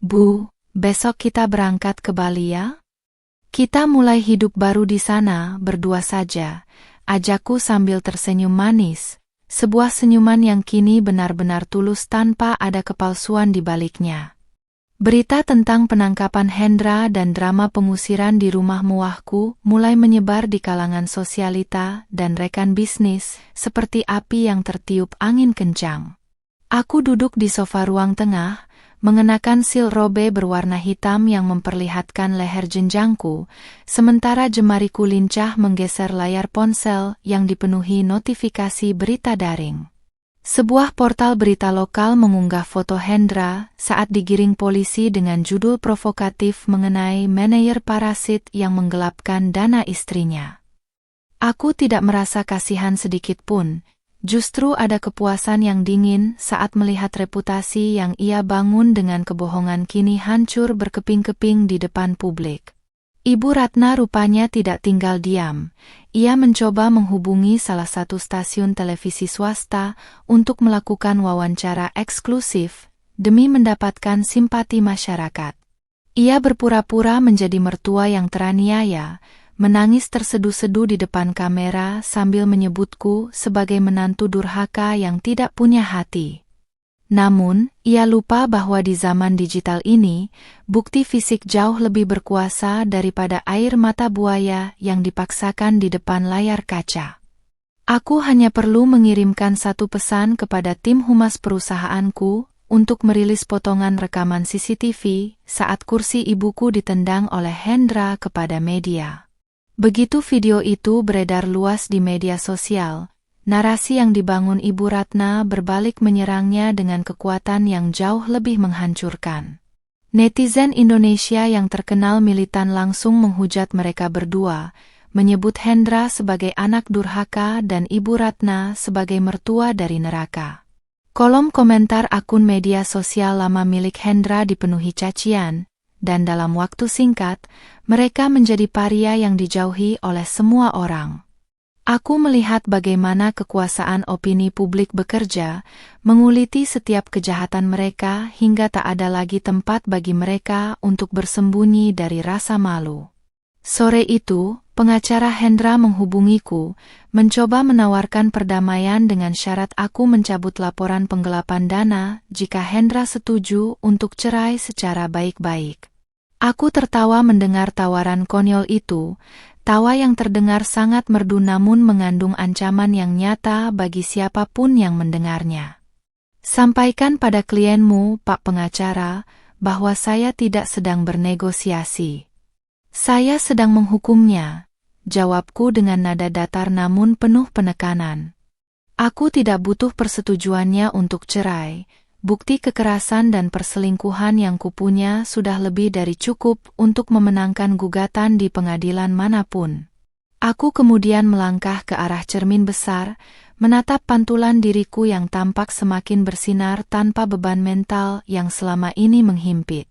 Bu, besok kita berangkat ke Bali ya? Kita mulai hidup baru di sana berdua saja, ajakku sambil tersenyum manis, sebuah senyuman yang kini benar-benar tulus tanpa ada kepalsuan di baliknya. Berita tentang penangkapan Hendra dan drama pengusiran di rumah muahku mulai menyebar di kalangan sosialita dan rekan bisnis seperti api yang tertiup angin kencang. Aku duduk di sofa ruang tengah, mengenakan sil robe berwarna hitam yang memperlihatkan leher jenjangku, sementara jemariku lincah menggeser layar ponsel yang dipenuhi notifikasi berita daring. Sebuah portal berita lokal mengunggah foto Hendra saat digiring polisi dengan judul provokatif mengenai manajer parasit yang menggelapkan dana istrinya. Aku tidak merasa kasihan sedikit pun, justru ada kepuasan yang dingin saat melihat reputasi yang ia bangun dengan kebohongan kini hancur berkeping-keping di depan publik. Ibu Ratna rupanya tidak tinggal diam. Ia mencoba menghubungi salah satu stasiun televisi swasta untuk melakukan wawancara eksklusif demi mendapatkan simpati masyarakat. Ia berpura-pura menjadi mertua yang teraniaya, menangis terseduh-seduh di depan kamera sambil menyebutku sebagai menantu durhaka yang tidak punya hati. Namun, ia lupa bahwa di zaman digital ini, bukti fisik jauh lebih berkuasa daripada air mata buaya yang dipaksakan di depan layar kaca. Aku hanya perlu mengirimkan satu pesan kepada tim humas perusahaanku untuk merilis potongan rekaman CCTV saat kursi ibuku ditendang oleh Hendra kepada media. Begitu video itu beredar luas di media sosial, narasi yang dibangun Ibu Ratna berbalik menyerangnya dengan kekuatan yang jauh lebih menghancurkan. Netizen Indonesia yang terkenal militan langsung menghujat mereka berdua, menyebut Hendra sebagai anak durhaka dan Ibu Ratna sebagai mertua dari neraka. Kolom komentar akun media sosial lama milik Hendra dipenuhi cacian, dan dalam waktu singkat, mereka menjadi paria yang dijauhi oleh semua orang. Aku melihat bagaimana kekuasaan opini publik bekerja, menguliti setiap kejahatan mereka hingga tak ada lagi tempat bagi mereka untuk bersembunyi dari rasa malu. Sore itu, Pengacara Hendra menghubungiku, mencoba menawarkan perdamaian dengan syarat aku mencabut laporan penggelapan dana jika Hendra setuju untuk cerai secara baik-baik. Aku tertawa mendengar tawaran konyol itu, tawa yang terdengar sangat merdu namun mengandung ancaman yang nyata bagi siapapun yang mendengarnya. Sampaikan pada klienmu, Pak Pengacara, bahwa saya tidak sedang bernegosiasi. Saya sedang menghukumnya, jawabku dengan nada datar namun penuh penekanan. Aku tidak butuh persetujuannya untuk cerai. Bukti kekerasan dan perselingkuhan yang kupunya sudah lebih dari cukup untuk memenangkan gugatan di pengadilan manapun. Aku kemudian melangkah ke arah cermin besar, menatap pantulan diriku yang tampak semakin bersinar tanpa beban mental yang selama ini menghimpit.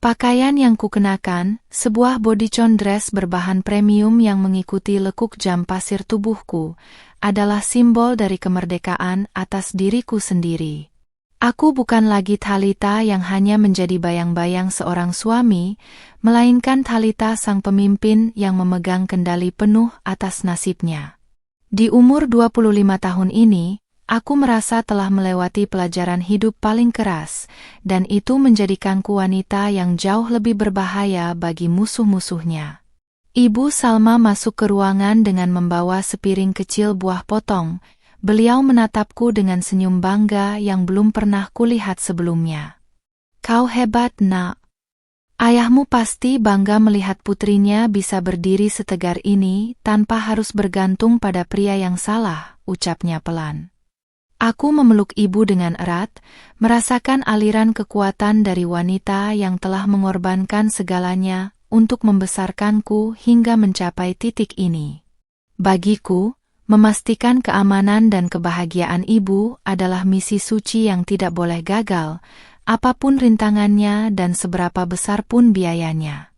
Pakaian yang kukenakan, sebuah bodycon dress berbahan premium yang mengikuti lekuk jam pasir tubuhku, adalah simbol dari kemerdekaan atas diriku sendiri. Aku bukan lagi Thalita yang hanya menjadi bayang-bayang seorang suami, melainkan Thalita sang pemimpin yang memegang kendali penuh atas nasibnya. Di umur 25 tahun ini, aku merasa telah melewati pelajaran hidup paling keras, dan itu menjadikanku wanita yang jauh lebih berbahaya bagi musuh-musuhnya. Ibu Salma masuk ke ruangan dengan membawa sepiring kecil buah potong. Beliau menatapku dengan senyum bangga yang belum pernah kulihat sebelumnya. Kau hebat, Nak. Ayahmu pasti bangga melihat putrinya bisa berdiri setegar ini tanpa harus bergantung pada pria yang salah, ucapnya pelan. Aku memeluk ibu dengan erat, merasakan aliran kekuatan dari wanita yang telah mengorbankan segalanya untuk membesarkanku hingga mencapai titik ini. Bagiku, memastikan keamanan dan kebahagiaan ibu adalah misi suci yang tidak boleh gagal, apapun rintangannya dan seberapa besar pun biayanya.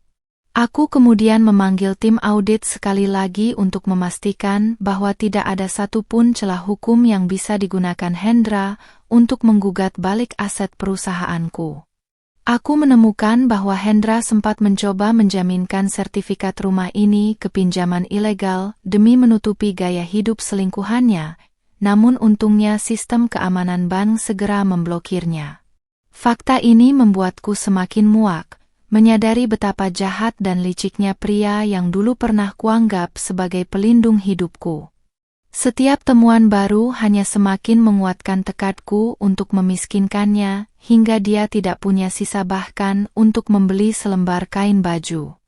Aku kemudian memanggil tim audit sekali lagi untuk memastikan bahwa tidak ada satupun celah hukum yang bisa digunakan Hendra untuk menggugat balik aset perusahaanku. Aku menemukan bahwa Hendra sempat mencoba menjaminkan sertifikat rumah ini ke pinjaman ilegal demi menutupi gaya hidup selingkuhannya, namun untungnya sistem keamanan bank segera memblokirnya. Fakta ini membuatku semakin muak, menyadari betapa jahat dan liciknya pria yang dulu pernah kuanggap sebagai pelindung hidupku. Setiap temuan baru hanya semakin menguatkan tekadku untuk memiskinkannya, hingga dia tidak punya sisa bahkan untuk membeli selembar kain baju.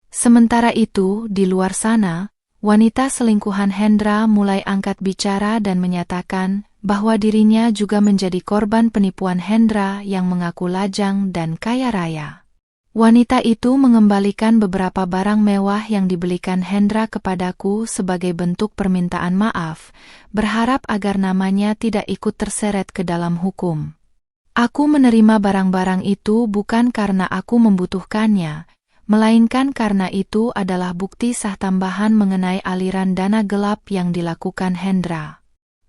Sementara itu, di luar sana, wanita selingkuhan Hendra mulai angkat bicara dan menyatakan bahwa dirinya juga menjadi korban penipuan Hendra yang mengaku lajang dan kaya raya. Wanita itu mengembalikan beberapa barang mewah yang dibelikan Hendra kepadaku sebagai bentuk permintaan maaf, berharap agar namanya tidak ikut terseret ke dalam hukum. Aku menerima barang-barang itu bukan karena aku membutuhkannya, melainkan karena itu adalah bukti sah tambahan mengenai aliran dana gelap yang dilakukan Hendra.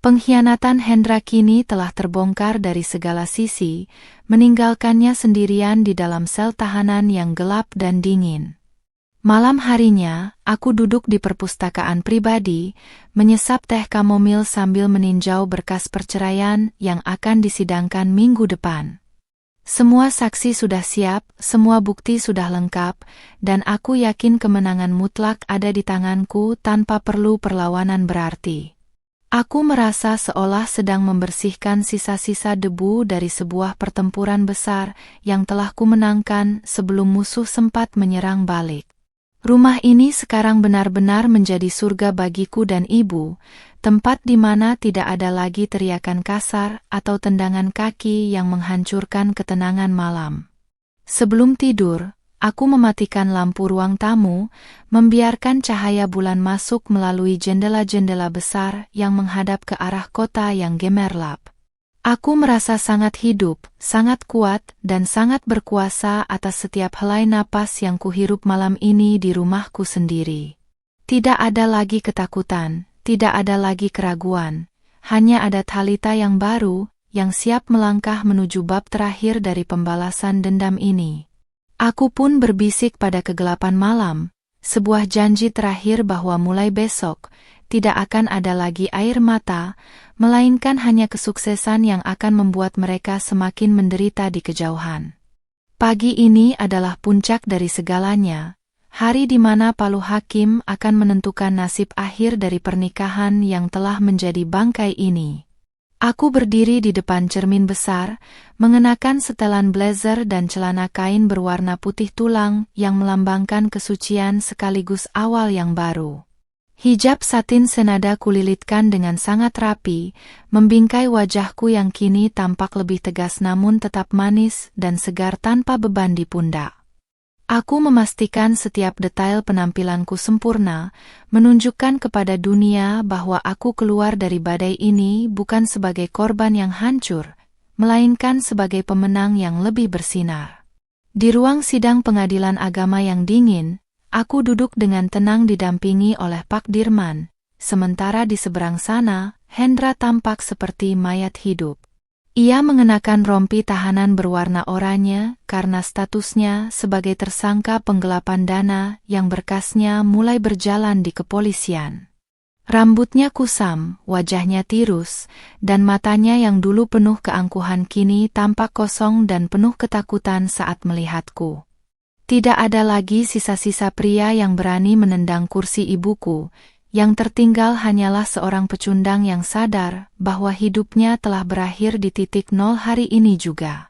Pengkhianatan Hendra kini telah terbongkar dari segala sisi, meninggalkannya sendirian di dalam sel tahanan yang gelap dan dingin. Malam harinya, aku duduk di perpustakaan pribadi, menyesap teh kamomil sambil meninjau berkas perceraian yang akan disidangkan minggu depan. Semua saksi sudah siap, semua bukti sudah lengkap, dan aku yakin kemenangan mutlak ada di tanganku tanpa perlu perlawanan berarti. Aku merasa seolah sedang membersihkan sisa-sisa debu dari sebuah pertempuran besar yang telah kumenangkan sebelum musuh sempat menyerang balik. Rumah ini sekarang benar-benar menjadi surga bagiku dan ibu, tempat di mana tidak ada lagi teriakan kasar atau tendangan kaki yang menghancurkan ketenangan malam. Sebelum tidur, aku mematikan lampu ruang tamu, membiarkan cahaya bulan masuk melalui jendela-jendela besar yang menghadap ke arah kota yang gemerlap. Aku merasa sangat hidup, sangat kuat, dan sangat berkuasa atas setiap helai napas yang kuhirup malam ini di rumahku sendiri. Tidak ada lagi ketakutan, tidak ada lagi keraguan, hanya ada Thalita yang baru, yang siap melangkah menuju bab terakhir dari pembalasan dendam ini. Aku pun berbisik pada kegelapan malam, Sebuah janji terakhir bahwa mulai besok, tidak akan ada lagi air mata, melainkan hanya kesuksesan yang akan membuat mereka semakin menderita di kejauhan. Pagi ini adalah puncak dari segalanya, hari di mana Palu Hakim akan menentukan nasib akhir dari pernikahan yang telah menjadi bangkai ini. Aku berdiri di depan cermin besar, mengenakan setelan blazer dan celana kain berwarna putih tulang yang melambangkan kesucian sekaligus awal yang baru. Hijab satin senada kulilitkan dengan sangat rapi, membingkai wajahku yang kini tampak lebih tegas namun tetap manis dan segar tanpa beban di pundak. Aku memastikan setiap detail penampilanku sempurna, menunjukkan kepada dunia bahwa aku keluar dari badai ini bukan sebagai korban yang hancur, melainkan sebagai pemenang yang lebih bersinar. Di ruang sidang pengadilan agama yang dingin, aku duduk dengan tenang didampingi oleh Pak Dirman, sementara di seberang sana, Hendra tampak seperti mayat hidup. Ia mengenakan rompi tahanan berwarna oranye karena statusnya sebagai tersangka penggelapan dana yang berkasnya mulai berjalan di kepolisian. Rambutnya kusam, wajahnya tirus, dan matanya yang dulu penuh keangkuhan kini tampak kosong dan penuh ketakutan saat melihatku. Tidak ada lagi sisa-sisa pria yang berani menendang kursi ibuku. Yang tertinggal hanyalah seorang pecundang yang sadar bahwa hidupnya telah berakhir di titik nol hari ini juga.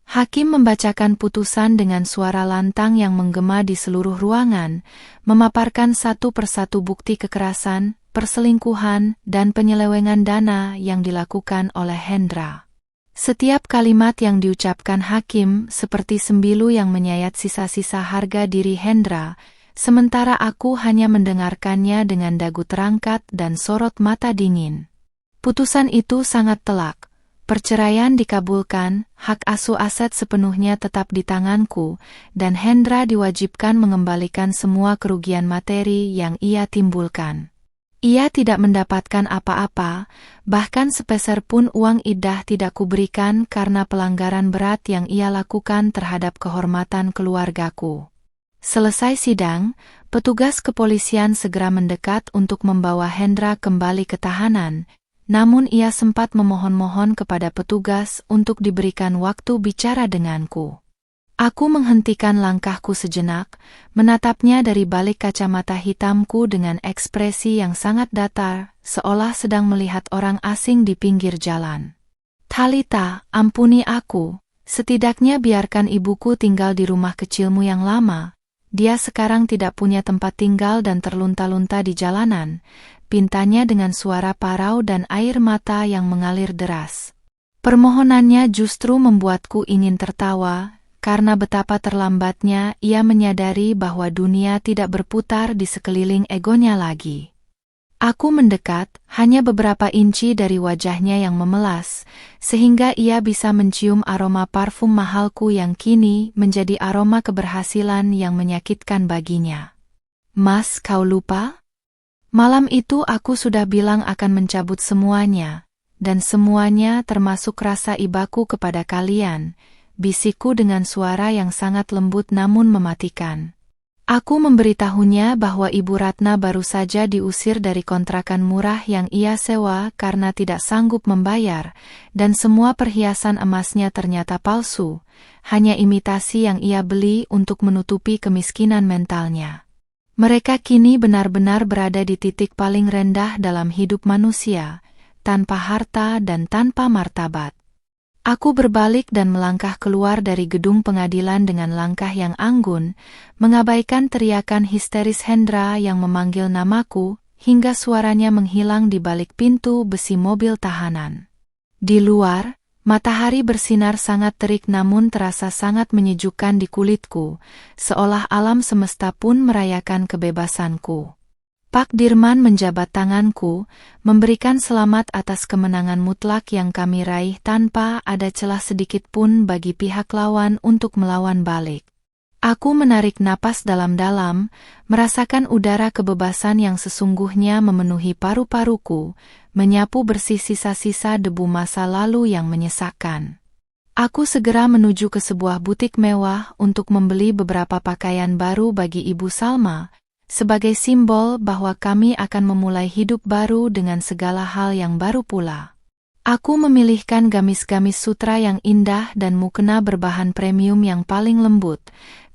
Hakim membacakan putusan dengan suara lantang yang menggema di seluruh ruangan, memaparkan satu persatu bukti kekerasan, perselingkuhan, dan penyelewengan dana yang dilakukan oleh Hendra. Setiap kalimat yang diucapkan hakim seperti sembilu yang menyayat sisa-sisa harga diri Hendra, sementara aku hanya mendengarkannya dengan dagu terangkat dan sorot mata dingin. Putusan itu sangat telak. Perceraian dikabulkan, hak asuh aset sepenuhnya tetap di tanganku, dan Hendra diwajibkan mengembalikan semua kerugian materi yang ia timbulkan. Ia tidak mendapatkan apa-apa, bahkan sepeser pun uang iddah tidak kuberikan karena pelanggaran berat yang ia lakukan terhadap kehormatan keluargaku. Selesai sidang, petugas kepolisian segera mendekat untuk membawa Hendra kembali ke tahanan, namun ia sempat memohon-mohon kepada petugas untuk diberikan waktu bicara denganku. Aku menghentikan langkahku sejenak, menatapnya dari balik kacamata hitamku dengan ekspresi yang sangat datar, seolah sedang melihat orang asing di pinggir jalan. "Thalita, ampuni aku, setidaknya biarkan ibuku tinggal di rumah kecilmu yang lama. Dia sekarang tidak punya tempat tinggal dan terlunta-lunta di jalanan," pintanya dengan suara parau dan air mata yang mengalir deras. Permohonannya justru membuatku ingin tertawa, karena betapa terlambatnya ia menyadari bahwa dunia tidak berputar di sekeliling egonya lagi. Aku mendekat, hanya beberapa inci dari wajahnya yang memelas, sehingga ia bisa mencium aroma parfum mahalku yang kini menjadi aroma keberhasilan yang menyakitkan baginya. "Mas, kau lupa? Malam itu aku sudah bilang akan mencabut semuanya, dan semuanya termasuk rasa ibaku kepada kalian," bisikku dengan suara yang sangat lembut namun mematikan. Aku memberitahunya bahwa Ibu Ratna baru saja diusir dari kontrakan murah yang ia sewa karena tidak sanggup membayar, dan semua perhiasan emasnya ternyata palsu, hanya imitasi yang ia beli untuk menutupi kemiskinan mentalnya. Mereka kini benar-benar berada di titik paling rendah dalam hidup manusia, tanpa harta dan tanpa martabat. Aku berbalik dan melangkah keluar dari gedung pengadilan dengan langkah yang anggun, mengabaikan teriakan histeris Hendra yang memanggil namaku, hingga suaranya menghilang di balik pintu besi mobil tahanan. Di luar, matahari bersinar sangat terik namun terasa sangat menyejukkan di kulitku, seolah alam semesta pun merayakan kebebasanku. Pak Dirman menjabat tanganku, memberikan selamat atas kemenangan mutlak yang kami raih tanpa ada celah sedikit pun bagi pihak lawan untuk melawan balik. Aku menarik napas dalam-dalam, merasakan udara kebebasan yang sesungguhnya memenuhi paru-paruku, menyapu bersih sisa-sisa debu masa lalu yang menyesakkan. Aku segera menuju ke sebuah butik mewah untuk membeli beberapa pakaian baru bagi Ibu Salma, sebagai simbol bahwa kami akan memulai hidup baru dengan segala hal yang baru pula. Aku memilihkan gamis-gamis sutra yang indah dan mukena berbahan premium yang paling lembut,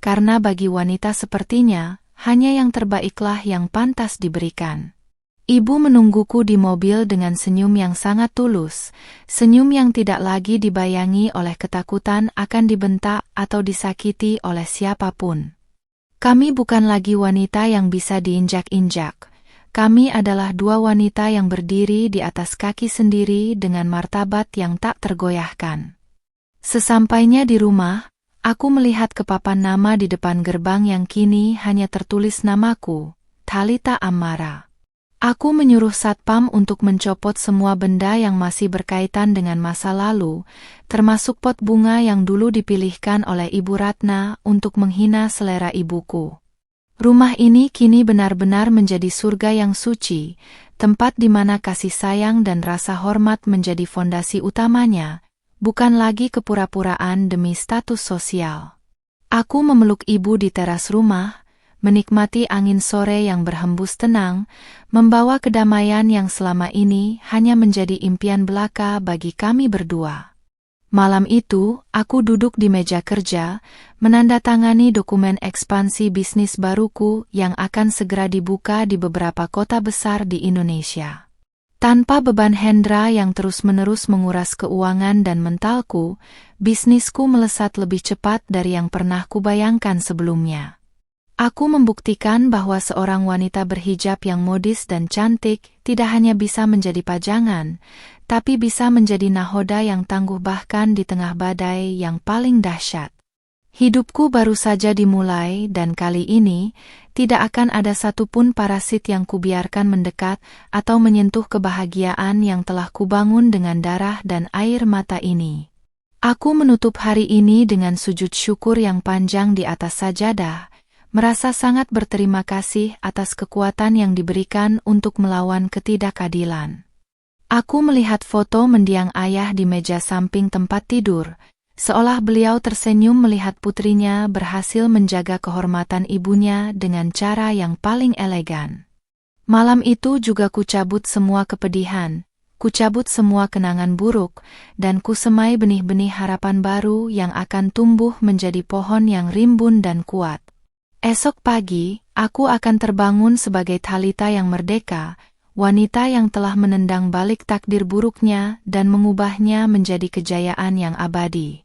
karena bagi wanita sepertinya, hanya yang terbaiklah yang pantas diberikan. Ibu menungguku di mobil dengan senyum yang sangat tulus, senyum yang tidak lagi dibayangi oleh ketakutan akan dibentak atau disakiti oleh siapapun. Kami bukan lagi wanita yang bisa diinjak-injak. Kami adalah dua wanita yang berdiri di atas kaki sendiri dengan martabat yang tak tergoyahkan. Sesampainya di rumah, aku melihat ke papan nama di depan gerbang yang kini hanya tertulis namaku, Thalita Amara. Aku menyuruh satpam untuk mencopot semua benda yang masih berkaitan dengan masa lalu, termasuk pot bunga yang dulu dipilihkan oleh Ibu Ratna untuk menghina selera ibuku. Rumah ini kini benar-benar menjadi surga yang suci, tempat di mana kasih sayang dan rasa hormat menjadi fondasi utamanya, bukan lagi kepura-puraan demi status sosial. Aku memeluk ibu di teras rumah, menikmati angin sore yang berhembus tenang, membawa kedamaian yang selama ini hanya menjadi impian belaka bagi kami berdua. Malam itu, aku duduk di meja kerja, menandatangani dokumen ekspansi bisnis baruku yang akan segera dibuka di beberapa kota besar di Indonesia. Tanpa beban Hendra yang terus-menerus menguras keuangan dan mentalku, bisnisku melesat lebih cepat dari yang pernah kubayangkan sebelumnya. Aku membuktikan bahwa seorang wanita berhijab yang modis dan cantik tidak hanya bisa menjadi pajangan, tapi bisa menjadi nahoda yang tangguh bahkan di tengah badai yang paling dahsyat. Hidupku baru saja dimulai dan kali ini, tidak akan ada satupun parasit yang kubiarkan mendekat atau menyentuh kebahagiaan yang telah kubangun dengan darah dan air mata ini. Aku menutup hari ini dengan sujud syukur yang panjang di atas sajadah, merasa sangat berterima kasih atas kekuatan yang diberikan untuk melawan ketidakadilan. Aku melihat foto mendiang ayah di meja samping tempat tidur, seolah beliau tersenyum melihat putrinya berhasil menjaga kehormatan ibunya dengan cara yang paling elegan. Malam itu juga kucabut semua kepedihan, kucabut semua kenangan buruk, dan kusemai benih-benih harapan baru yang akan tumbuh menjadi pohon yang rimbun dan kuat. Esok pagi, aku akan terbangun sebagai Thalita yang merdeka, wanita yang telah menendang balik takdir buruknya dan mengubahnya menjadi kejayaan yang abadi.